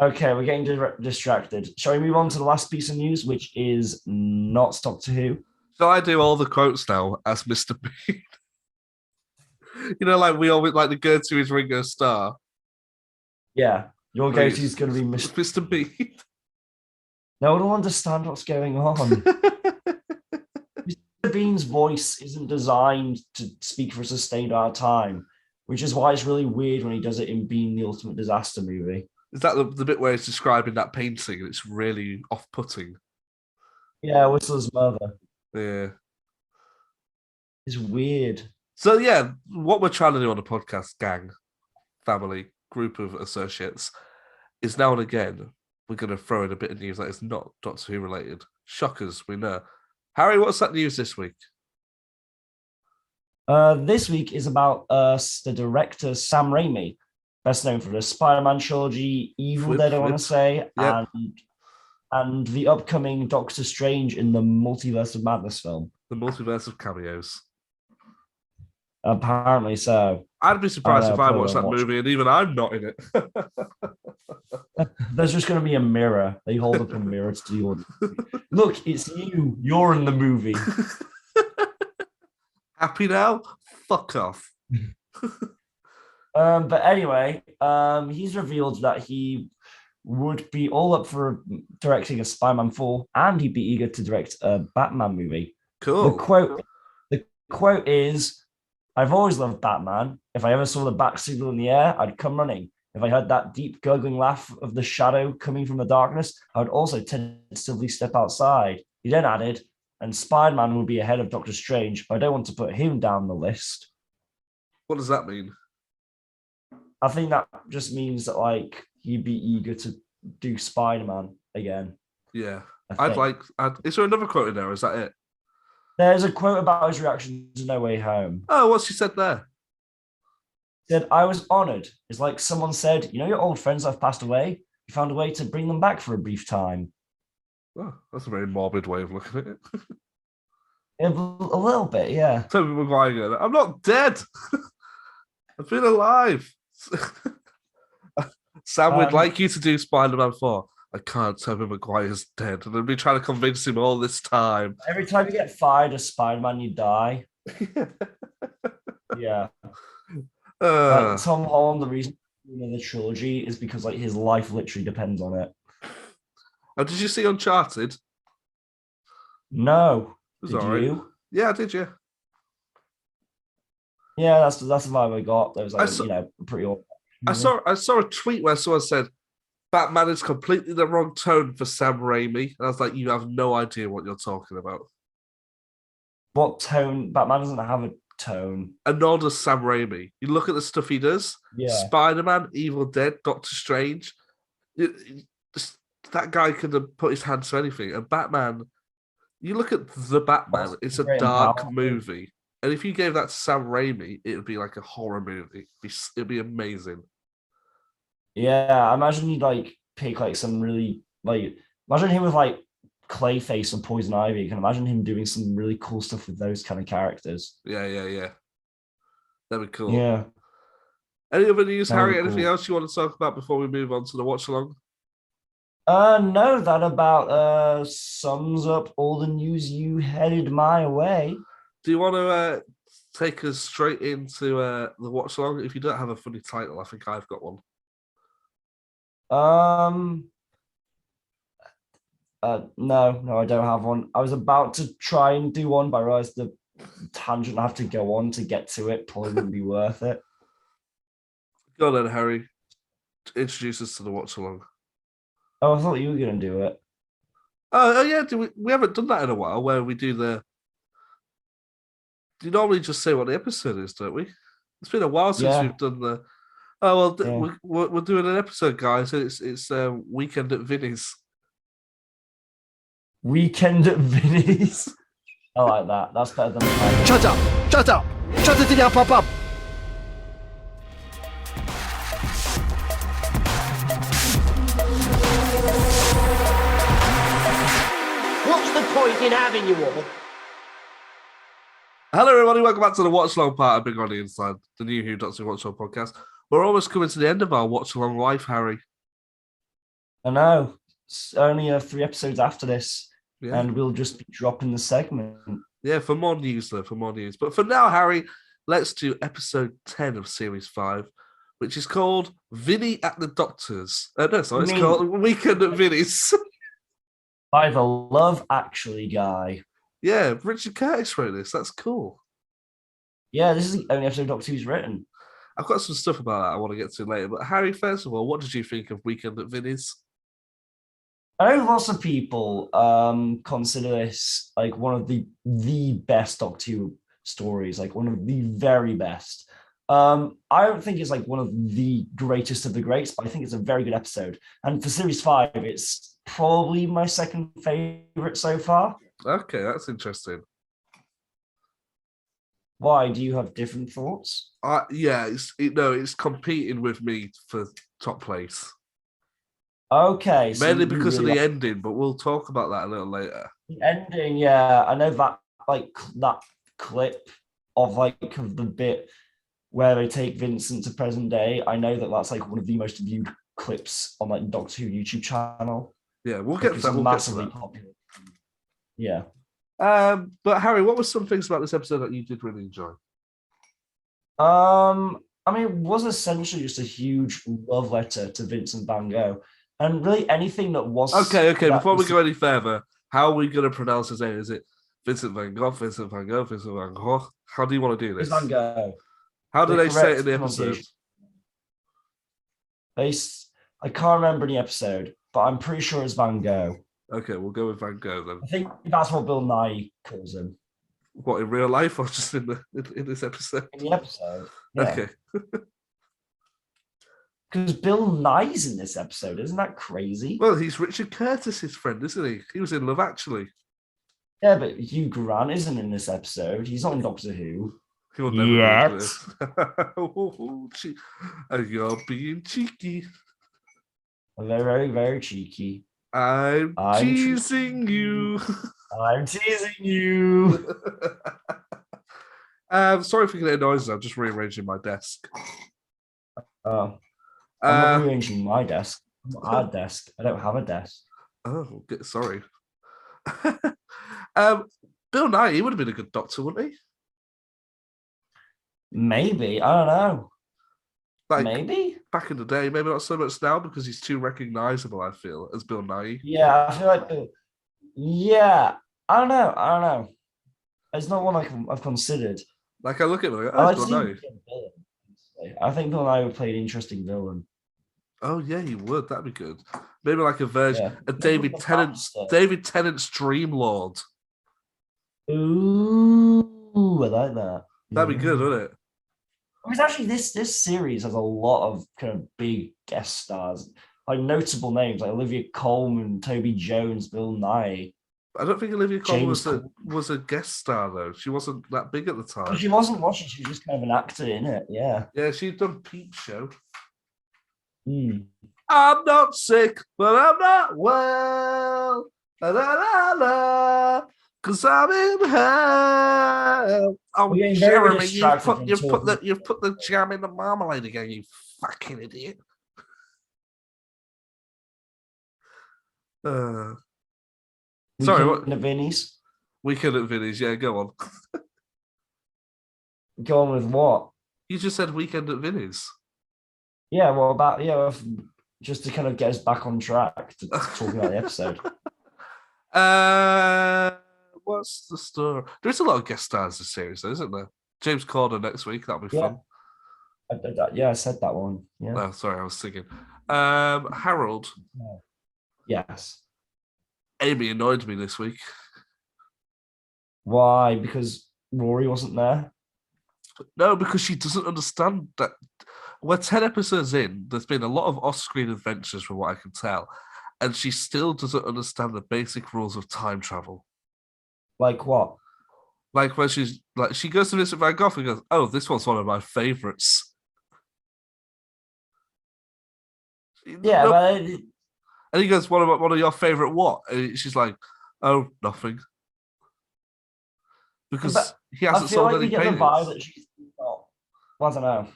Okay, we're getting distracted. Shall we move on to the last piece of news, which is not Doctor Who? Shall I do all the quotes now as Mr. Bean? You know, like we always like to go to his Ringo Starr. Yeah, your Please. go-to is going to be Mr. Mr. Bean. No one will understand what's going on. Mr. Bean's voice isn't designed to speak for a sustained amount of time, which is why it's really weird when he does it in Bean the Ultimate Disaster movie. Is that the bit where he's describing that painting and it's really off-putting? Yeah, Whistler's mother. Yeah. It's weird. So yeah, what we're trying to do on the podcast, gang, family, group of associates, is now and again we're going to throw in a bit of news that is not Doctor Who related. Shockers, we know. Harry, what's that news this week? This week is about the director Sam Raimi, best known for the Spider-Man trilogy, Evil Dead, I want to say, Yep. and the upcoming Doctor Strange in the Multiverse of Madness film. The multiverse of cameos. Apparently so. I'd be surprised if I probably watched that won't watch movie and even I'm not in it. There's just going to be a mirror. They hold up a mirror to the audience. Look, it's you. You're in the movie. Happy now? Fuck off. But anyway, he's revealed that he would be all up for directing a Spider-Man 4, and he'd be eager to direct a Batman movie. Cool. The quote is, "I've always loved Batman. If I ever saw the bat signal in the air, I'd come running. If I heard that deep gurgling laugh of the shadow coming from the darkness, I would also tentatively step outside." He then added, "And Spider-Man would be ahead of Doctor Strange, but I don't want to put him down the list." What does that mean? I think that just means that like he'd be eager to do Spider-Man again. Yeah. I think. Is there another quote in there? Or is that it? There's a quote about his reaction to No Way Home. Oh, what's he said there? He said, "I was honored. It's like someone said, you know, your old friends have passed away. You found a way to bring them back for a brief time." Oh, that's a very morbid way of looking at it. A little bit, yeah. Tobey Maguire going, I'm not dead. I've been alive. Sam, we'd like you to do Spider-Man 4. I can't. Tobey Maguire's dead. And I've been trying to convince him all this time. Every time you get fired as Spider-Man, you die. Yeah. Like Tom Holland, the reason the trilogy is because like his life literally depends on it. Oh, did you see Uncharted? No. It was Did all right. you? Yeah, did you? Yeah, that's the vibe I got. There was like pretty old. I saw a tweet where someone said Batman is completely the wrong tone for Sam Raimi. And I was like, you have no idea what you're talking about. What tone? Batman doesn't have a tone. And nor does Sam Raimi. You look at the stuff he does. Yeah. Spider-Man, Evil Dead, Doctor Strange. That guy could have put his hand to anything. And Batman, You look at The Batman, it's a Great and dark powerful. movie. And if you gave that to Sam Raimi, it would be like a horror movie. It'd be amazing. Yeah, I imagine you'd like pick like some really like imagine him with like Clayface and Poison Ivy. You can imagine him doing some really cool stuff with those kind of characters. Yeah. That'd be cool. Yeah. Any other news, That would be Harry? Anything cool. else you want to talk about before we move on to the watch along? No, that about sums up all the news you headed my way. Do you want to take us straight into the watch along? If you don't have a funny title, I think I've got one. No, I don't have one. I was about to try and do one, but I realized the tangent I have to go on to get to it probably wouldn't be worth it. Go on then, Harry. Introduce us to the watch along. Oh, I thought you were gonna do it. Oh yeah, we haven't done that in a while. Where we do you normally just say what the episode is, don't we? It's been a while since Yeah. we've done the. Oh well, Yeah. we're doing an episode, guys. It's weekend at Vinny's. Weekend at Vinny's. I like that. That's better than mine. Shut up! Shut up! Shut it down, pop up! What's the point in having you all? Hello, everybody. Welcome back to the watch along part of Big on the Inside, the new Who Doctor Watch Along podcast. We're almost coming to the end of our watch along life, Harry. I know. It's only 3 episodes after this, Yeah. and we'll just be dropping the segment. Yeah, for more news, though, for more news. But for now, Harry, let's do episode 10 of series 5, which is called Vinny at the Doctor's. It's called Weekend at Vinny's. By the Love Actually guy. Yeah, Richard Curtis wrote this. That's cool. Yeah, this is the only episode Doctor Who's written. I've got some stuff about that I want to get to later. But Harry, first of all, what did you think of Weekend at Vinny's? I know lots of people consider this like one of the best Doctor Who stories, like one of the very best. I don't think it's like one of the greatest of the greats, but I think it's a very good episode. And for series 5, it's probably my second favorite so far. Okay, that's interesting. Why? Do you have different thoughts? Yeah, it's competing with me for top place. Okay. So Mainly you because really of the ending, but we'll talk about that a little later. the ending, yeah. I know that that clip of of the bit where they take Vincent to present day. I know that that's like one of the most viewed clips on like Doctor Who YouTube channel. Yeah, we'll get to It's that. We'll massively get to popular. Yeah. that. But Harry, what were some things about this episode that you did really enjoy? I mean, it was essentially just a huge love letter to Vincent Van Gogh, and really anything that was Okay. that Before we was- go any further, how are we going to pronounce his name? Is it Vincent Van Gogh, Vincent Van Gogh, Vincent Van Gogh? How do you want to do this? Van Gogh. How do The they say it in the correct episode? pronunciation. I can't remember the episode, but I'm pretty sure it's Van Gogh. Okay, we'll go with Van Gogh then. I think that's what Bill Nye calls him What, in real life or just in this episode? in the episode. Yeah. Okay. Because Bill Nye's in this episode, isn't that crazy? Well, he's Richard Curtis's friend, isn't he? He was in Love Actually. Yeah, but Hugh Grant isn't in this episode. He's not in Doctor Who. He will never Yet. do this. You're being cheeky. Very, very, very cheeky. I'm I'm teasing you. I'm teasing you. Sorry for getting noises. I'm just rearranging my desk. Oh, I'm not Uh, rearranging my desk. I'm not our desk. I don't have a desk. sorry. Bill Nye, he would have been a good doctor, wouldn't he? Maybe. I don't know. Like Maybe. back in the day, maybe not so much now because he's too recognizable, I feel, as Bill Nye. Yeah, I feel like. Yeah, I don't know. It's not one I've considered. Like I look at him, like, I oh, like Bill to see Nye. him be a villain. I think Bill Nye would play an interesting villain. Oh yeah, he would. That'd be good. Maybe like a version, Yeah. a David Tennant's Dream Lord. Ooh, I like that. That'd be good, wouldn't it? Because actually, this series has a lot of kind of big guest stars, like notable names like Olivia Colman, Toby Jones, Bill Nye. I don't think Olivia Colman James was a guest star though. She wasn't that big at the time. She wasn't watching. She was just kind of an actor in it. Yeah. Yeah, she'd done Peep Show. Mm. I'm not sick, but I'm not well. La, la, la, la, 'cause I'm in hell. Oh, We're getting very Jeremy, distracted from you've talking. put the jam in the marmalade again, you fucking idiot. Sorry, what? Weekend at Vinny's. Weekend at Vinny's, yeah, go on. Go on with what? You just said Weekend at Vinny's. Yeah, well, just to kind of get us back on track to talking about the episode. What's the story? There's a lot of guest stars this series, though, isn't there? James Corden next week, that'll be fun. I said that one. Yeah. Oh, sorry, I was singing. Harold. Yes. Amy annoyed me this week. Why? Because Rory wasn't there? No, because she doesn't understand that we're 10 episodes in. There's been a lot of off-screen adventures from what I can tell, and she still doesn't understand the basic rules of time travel. Like what? Like when she goes to Vincent Van Gogh and goes, "Oh, this one's one of my favorites." Yeah, but and he goes, "One of your favorite what?" And she's like, "Oh, nothing," because he hasn't sold any paintings. I feel like you get the vibe that she's not. Well, I don't know.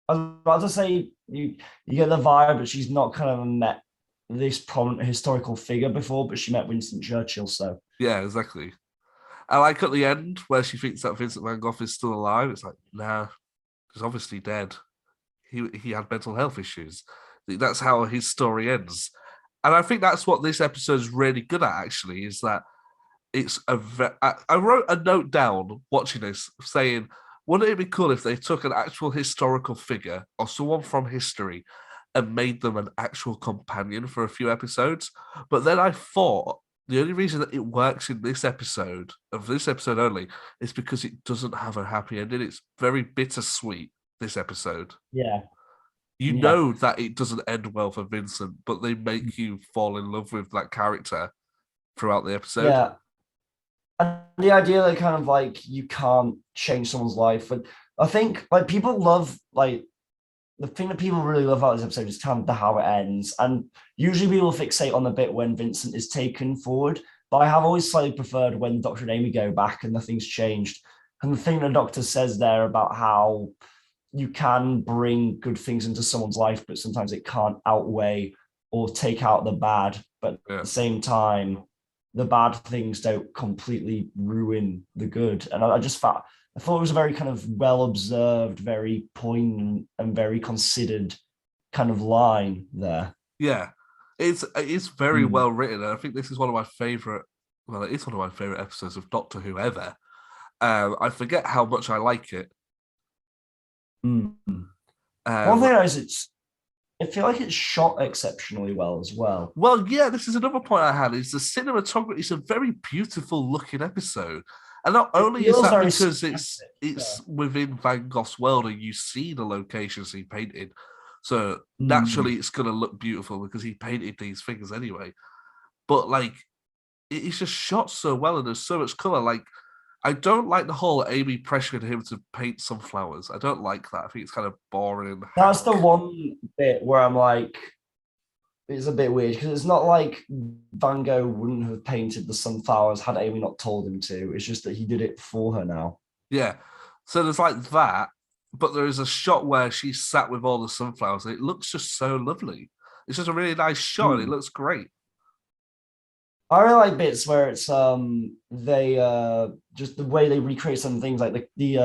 I was about to say you get the vibe that she's not kind of met this prominent historical figure before, but she met Winston Churchill, so yeah, exactly. I like at the end where she thinks that Vincent Van Gogh is still alive. It's like, nah, he's obviously dead. He had mental health issues. That's how his story ends. And I think that's what this episode is really good at, actually, is that it's I wrote a note down watching this saying, wouldn't it be cool if they took an actual historical figure or someone from history and made them an actual companion for a few episodes? But then I thought the only reason that it works in this episode only, is because it doesn't have a happy ending. It's very bittersweet, this episode. Yeah. You know that it doesn't end well for Vincent, but they make you fall in love with that character throughout the episode. Yeah. And the idea that kind of like you can't change someone's life. But I think like people love like the thing that people really love about this episode is kind of how it ends. And usually people fixate on the bit when Vincent is taken forward. But I have always slightly preferred when Dr. and Amy go back and nothing's changed. And the thing the doctor says there about how you can bring good things into someone's life, but sometimes it can't outweigh or take out the bad. But at the same time, the bad things don't completely ruin the good. And I thought it was a very kind of well observed, very poignant and very considered kind of line there. Yeah, it's very well written, and I think this is one of my favorite. Well, it is one of my favorite episodes of Doctor Who ever. I forget how much I like it. One thing is I feel like it's shot exceptionally well as well. Well, yeah, this is another point I had. Is the cinematography? It's a very beautiful looking episode, and not only is that because it's within Van Gogh's world and you see the locations he painted, so naturally it's going to look beautiful because he painted these things anyway. But like, it's just shot so well and there's so much color. Like, I don't like the whole Amy pressuring him to paint sunflowers. I don't like that. I think it's kind of boring. That's the one bit where I'm like, it's a bit weird because it's not like Van Gogh wouldn't have painted the sunflowers had Amy not told him to. It's just that he did it for her now. Yeah. So there's like that, but there is a shot where she's sat with all the sunflowers and it looks just so lovely. It's just a really nice shot and it looks great. I really like bits where it's they just the way they recreate some things like the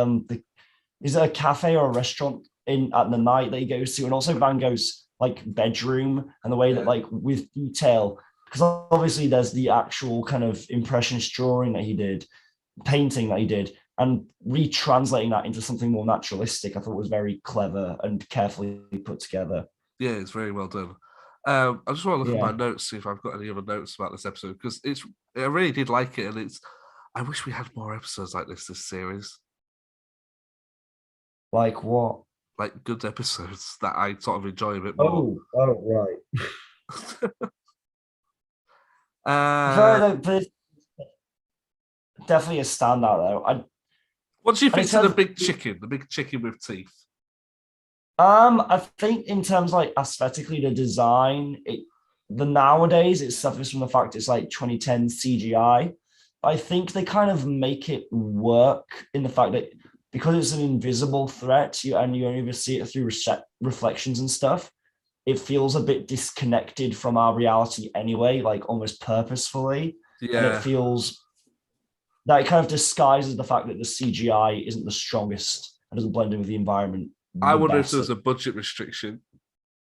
is it a cafe or a restaurant at the night that he goes to, and also Van Gogh's like bedroom and the way that like with detail, because obviously there's the actual kind of impressionist drawing that he did, painting that he did, and retranslating that into something more naturalistic. I thought was very clever and carefully put together. Yeah, it's very well done. I just want to look at my notes, see if I've got any other notes about this episode, because I really did like it, and I wish we had more episodes like this series. Like what? Like good episodes that I sort of enjoy a bit more. Oh, right. For definitely a standout though. What do you think in of the terms- big chicken with teeth? I think in terms like aesthetically, the design, the nowadays it suffers from the fact it's like 2010 CGI. I think they kind of make it work in the fact that because it's an invisible threat, you only see it through reflections and stuff. It feels a bit disconnected from our reality anyway, like almost purposefully, and it Yeah, feels that it kind of disguises the fact that the CGI isn't the strongest and doesn't blend in with the environment. I The wonder if best. there's a budget restriction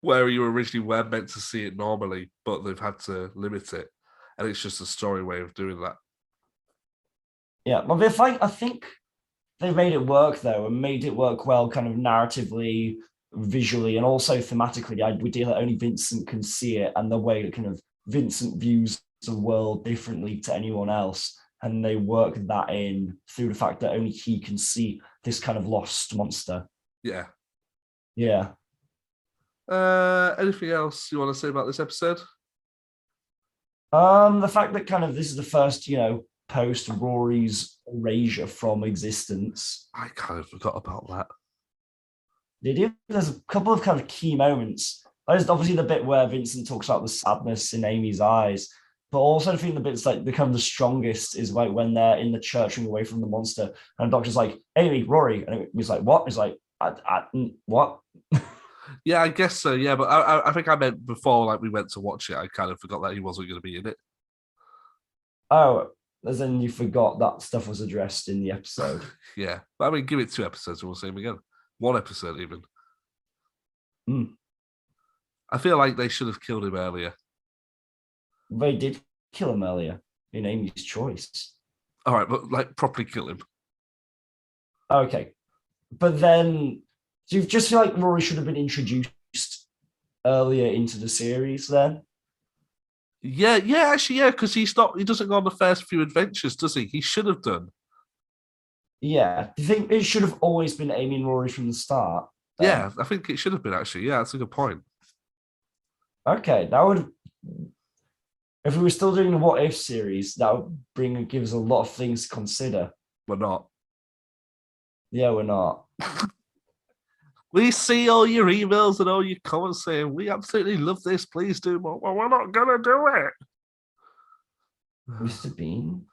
where you originally were meant to see it normally, but they've had to limit it, and it's just a story way of doing that. Yeah, well, I think they've made it work though, and made it work well, kind of narratively, visually, and also thematically. The idea that only Vincent can see it, and the way that kind of Vincent views the world differently to anyone else, and they work that in through the fact that only he can see this kind of lost monster. Yeah. Yeah. Anything else you want to say about this episode? The fact that kind of this is the first, post Rory's erasure from existence. I kind of forgot about that. There's a couple of kind of key moments. There's obviously the bit where Vincent talks about the sadness in Amy's eyes, but also I think the bits like become the strongest is like when they're in the church and away from the monster, and the doctor's like, Amy, Rory, and he's like, what? He's like, what? Yeah, I guess so. Yeah, but I think I meant before, like we went to watch it, I kind of forgot that he wasn't going to be in it. Oh, as in you forgot that stuff was addressed in the episode. Yeah, but I mean, give it 2 episodes and we'll see him again. 1 episode even. I feel like they should have killed him earlier. They did kill him earlier in Amy's choice. All right, but like properly kill him. Okay, but then do you just feel like Rory should have been introduced earlier into the series then? Yeah, actually, yeah, because he doesn't go on the first few adventures, does he? He should have done. Yeah. Do you think it should have always been Amy and Rory from the start? Then? Yeah, I think it should have been actually. Yeah, that's a good point. Okay, that would. If we were still doing the What If series, that would give us a lot of things to consider. We're not. Yeah, we're not. We see all your emails and all your comments saying we absolutely love this. Please do more. Well, we're not gonna do it, Mr. Bean.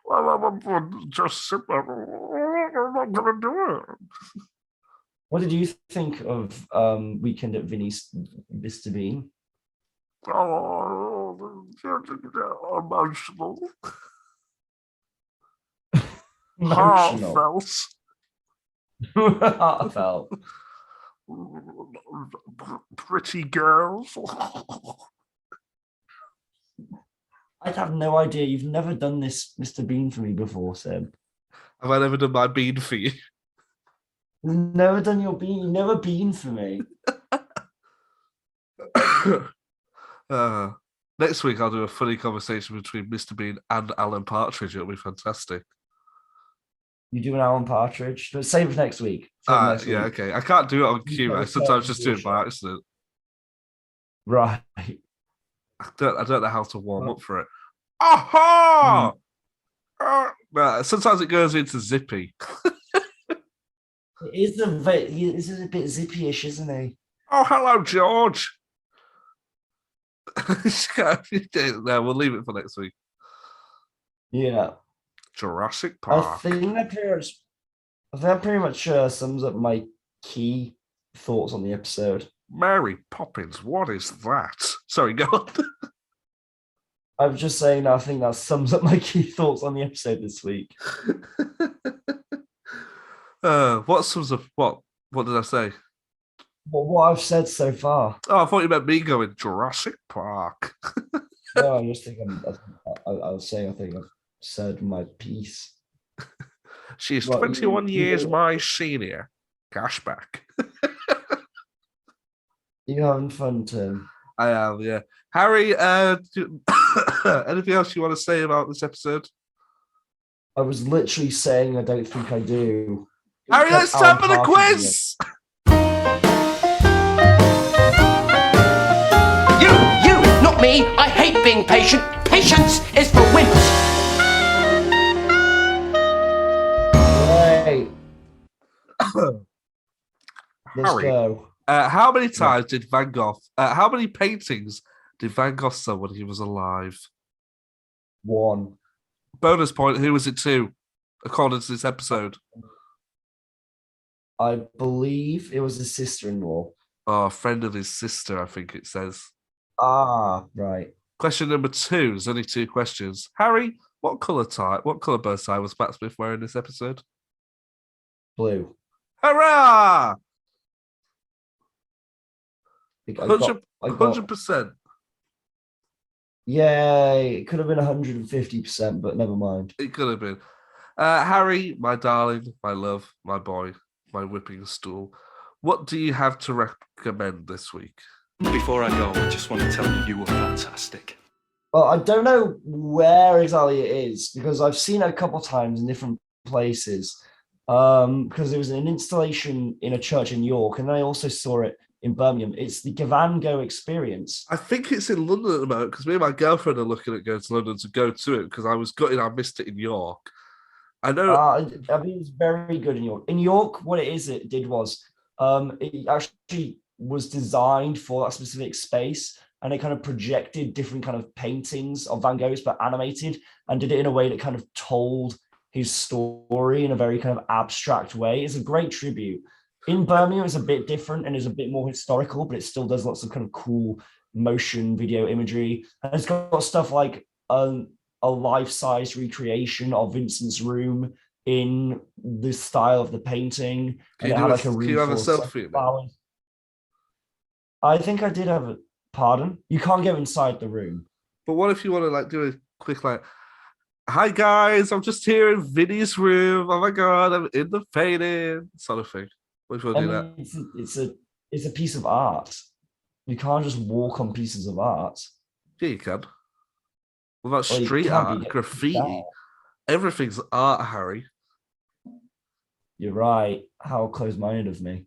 Well, I'm just we're not gonna do it. What did you think of Weekend at Vinny's, Mr. Bean? Oh, emotional. Emotional. Heartfelt. Pretty girls. I have no idea. You've never done this, Mr. Bean, for me before, Seb. Have I never done my bean for you? You've never done your bean. You've never been for me. Next week, I'll do a funny conversation between Mr. Bean and Alan Partridge. It'll be fantastic. You do an Alan Partridge. But save it for next week. Yeah, okay. I can't do it on cue. I sometimes just do it by accident. Right. I don't know how to warm up for it. Aha! Sometimes it goes into zippy. It is a bit zippy-ish, isn't he? Oh, hello, George. No, we'll leave it for next week. Yeah. Jurassic Park. I think that pretty much sums up my key thoughts on the episode. Mary Poppins, what is that? Sorry, go on. I'm just saying I think that sums up my key thoughts on the episode this week. What sums up what? What did I say? Well, what I've said so far. Oh, I thought you meant me going Jurassic Park. No, I'm just thinking. I was saying I think I've said my piece. She's 21 years my senior. Cashback. You having fun, Tim? I am, yeah. Harry, anything else you want to say about this episode? I was literally saying I don't think I do. Harry, it's time for the quiz! You, not me. I hate being patient. Patience is for wimps. Let's Harry, go. how many times did Van Gogh? How many paintings did Van Gogh sell when he was alive? 1. Bonus point. Who was it to? According to this episode. I believe it was his sister-in-law. Oh, a friend of his sister, I think it says. Ah, right. Question number 2. There's only 2 questions. Harry, what colour bow tie was Matt Smith wearing this episode? Blue. Hurrah! I got 100%. Yay! It could have been 150%, but never mind. It could have been. Harry, my darling, my love, my boy, my whipping stool. What do you have to recommend this week? Before I go, I just want to tell you you were fantastic. Well, I don't know where exactly it is because I've seen it a couple times in different places. Because there was an installation in a church in York, and I also saw it in Birmingham. It's the Van Gogh experience. I think it's in London at the moment because me and my girlfriend are looking at going to London to go to it because I was gutted I missed it in York. I know. I mean, it's very good in York. In York, what it did was it actually was designed for that specific space, and it kind of projected different kind of paintings of Van Gogh's, but animated, and did it in a way that kind of told his story in a very kind of abstract way. It's a great tribute. In Birmingham, it's a bit different and is a bit more historical, but it still does lots of kind of cool motion video imagery. And it's got stuff like a life-size recreation of Vincent's room in the style of the painting. Can you have a selfie? I think I did have a pardon. You can't go inside the room. But what if you want to do a quick hi guys, I'm just here in Vinny's room. Oh my god, I'm in the painting, sort of thing. What if you want to do that? It's a piece of art. You can't just walk on pieces of art. Yeah, you can. What about street art, graffiti? Everything's art, Harry. You're right. How close-minded of me.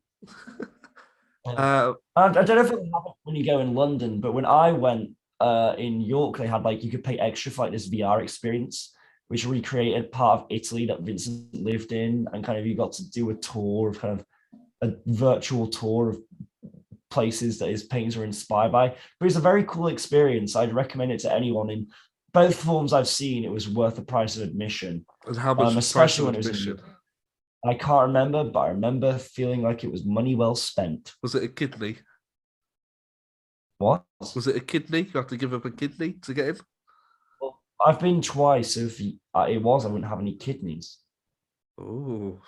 I don't know if it happened when you go in London, but when I went in York, they had you could pay extra for this VR experience, which recreated part of Italy that Vincent lived in, and kind of you got to do a tour of kind of a virtual tour of places that his paintings were inspired by. But it's a very cool experience. I'd recommend it to anyone. In both forms I've seen, it was worth the price of admission. And how much? Especially when admission? It was in, I can't remember, but I remember feeling like it was money well spent. Was it a kidney? What? Was it a kidney? You have to give up a kidney to get in? Well, I've been twice, so if I wouldn't have any kidneys. Oh,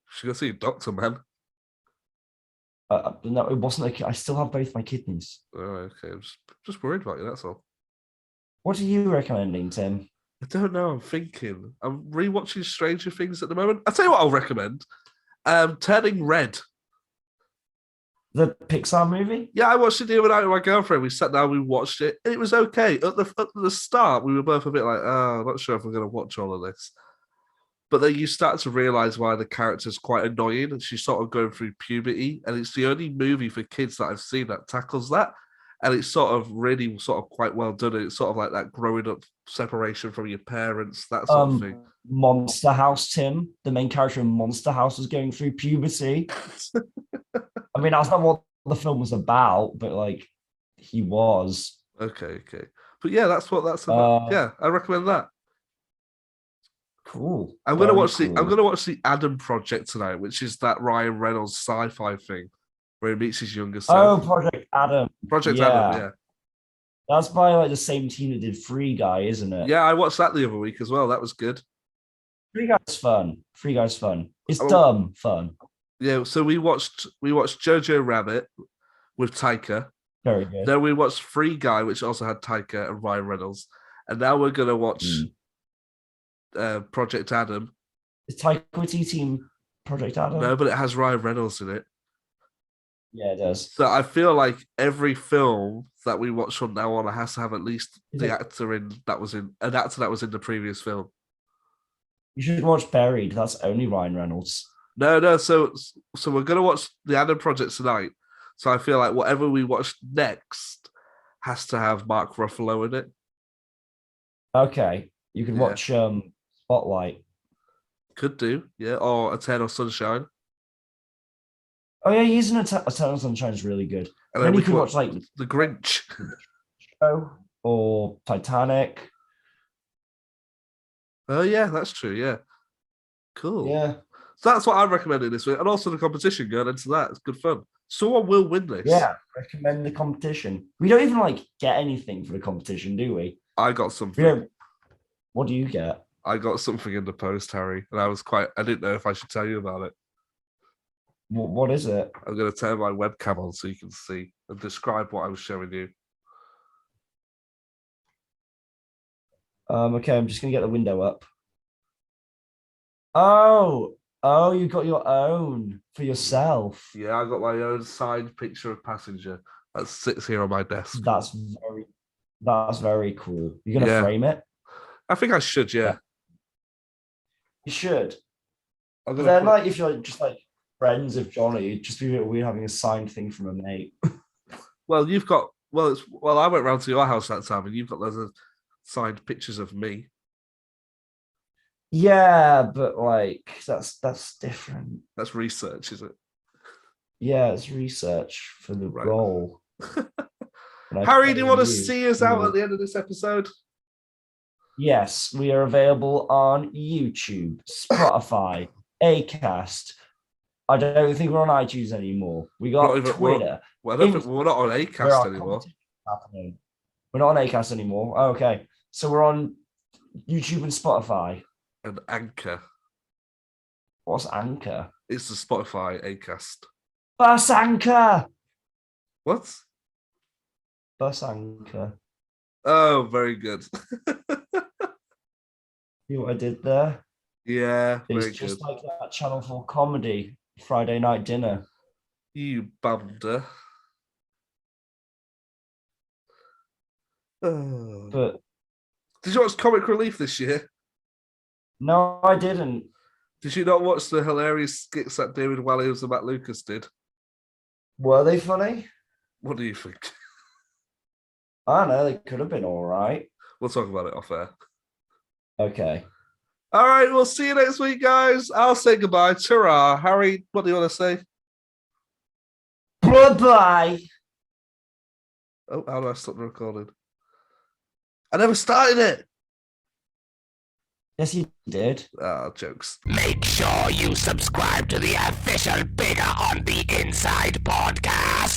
should go see a doctor, man. No, it wasn't. I still have both my kidneys. Oh, okay. I'm just worried about you, that's all. What are you recommending, Tim? I don't know. I'm thinking. I'm rewatching Stranger Things at the moment. I'll tell you what I'll recommend. Turning Red. The Pixar movie? Yeah, I watched it the other night with my girlfriend. We sat down, we watched it, and it was okay. At the start, we were both a bit like, oh, I'm not sure if we're going to watch all of this. But then you start to realise why the character's quite annoying, and she's sort of going through puberty, and it's the only movie for kids that I've seen that tackles that. And it's sort of really quite well done. And it's sort of like that growing up separation from your parents, that sort of thing. Monster House, Tim, the main character in Monster House, was going through puberty. I mean, that's not what the film was about, but he was. Okay. But yeah, that's what that's about. Yeah, I recommend that. Cool. I'm gonna watch the Adam Project tonight, which is that Ryan Reynolds sci-fi thing where he meets his younger self. Oh, Project Adam. Adam, yeah. That's by the same team that did Free Guy, isn't it? Yeah, I watched that the other week as well. That was good. Free Guy's fun. It's dumb fun. Yeah, so we watched Jojo Rabbit with Taika. Very good. Then we watched Free Guy, which also had Taika and Ryan Reynolds. And now we're gonna watch Project Adam. Is Taika Waititi team Project Adam? No, but it has Ryan Reynolds in it. Yeah, it does. So I feel like every film that we watch from now on has to have at least an actor that was in the previous film. You should watch Buried. That's only Ryan Reynolds. No. So we're gonna watch the Adam Project tonight. So I feel like whatever we watch next has to have Mark Ruffalo in it. Okay, you can watch Spotlight. Could do, yeah, or Eternal Sunshine. Oh yeah, using Eternal Sunshine is really good. And then we you could watch like The Grinch. Show or Titanic. Oh yeah, that's true. Yeah, cool. Yeah, So that's what I'm recommending this week, and also the competition going into that. It's good fun. Someone will win this. yeah. Recommend the competition. We don't even like get anything for the competition, do we? I got We something. don't. What do you get? I got something in the post, Harry, and I didn't know if I should tell you about it. What is it? I'm going to turn my webcam on so you can see and describe what I was showing you. Okay, I'm just gonna get the window up. Oh, you got your own for yourself. Yeah, I got my own signed picture of Passenger that sits here on my desk. That's very cool. You're gonna frame it? I think I should, yeah. You should. I'm But gonna then, like, if you're just like friends of Johnny, it'd just be a bit weird having a signed thing from a mate. Well, I went round to your house that time, and you've got loads of signed pictures of me. Yeah, but like that's different. That's research, is it? Yeah, it's research for the Right. role. Harry, do you want to see us out at the end of this episode? Yes, we are available on YouTube, Spotify, Acast. I don't think we're on iTunes anymore. We got Twitter. Well, I don't think we're not on Acast anymore. We're not on Acast anymore. Oh, okay, so we're on YouTube and Spotify. And Anchor. What's Anchor? It's the Spotify Acast. Bus Anchor. What? Bus Anchor. Oh, very good. See what I did there? Yeah, It's very just good. like that Channel 4 comedy Friday night dinner. You bumder. Oh. But Did you watch Comic Relief this year? no, I didn't. Did you not watch the hilarious skits that David Walliams and Matt Lucas did? Were they funny? What do you think? I don't know. They could have been all right. We'll talk about it off air. Okay. All right, we'll see you next week, guys. I'll say goodbye. Ta-ra. Harry, what do you want to say? Bye-bye. Oh, how do I stop the recording? I never started it. Yes, you did. Ah, jokes. Make sure you subscribe to the official Bigger on the Inside podcast.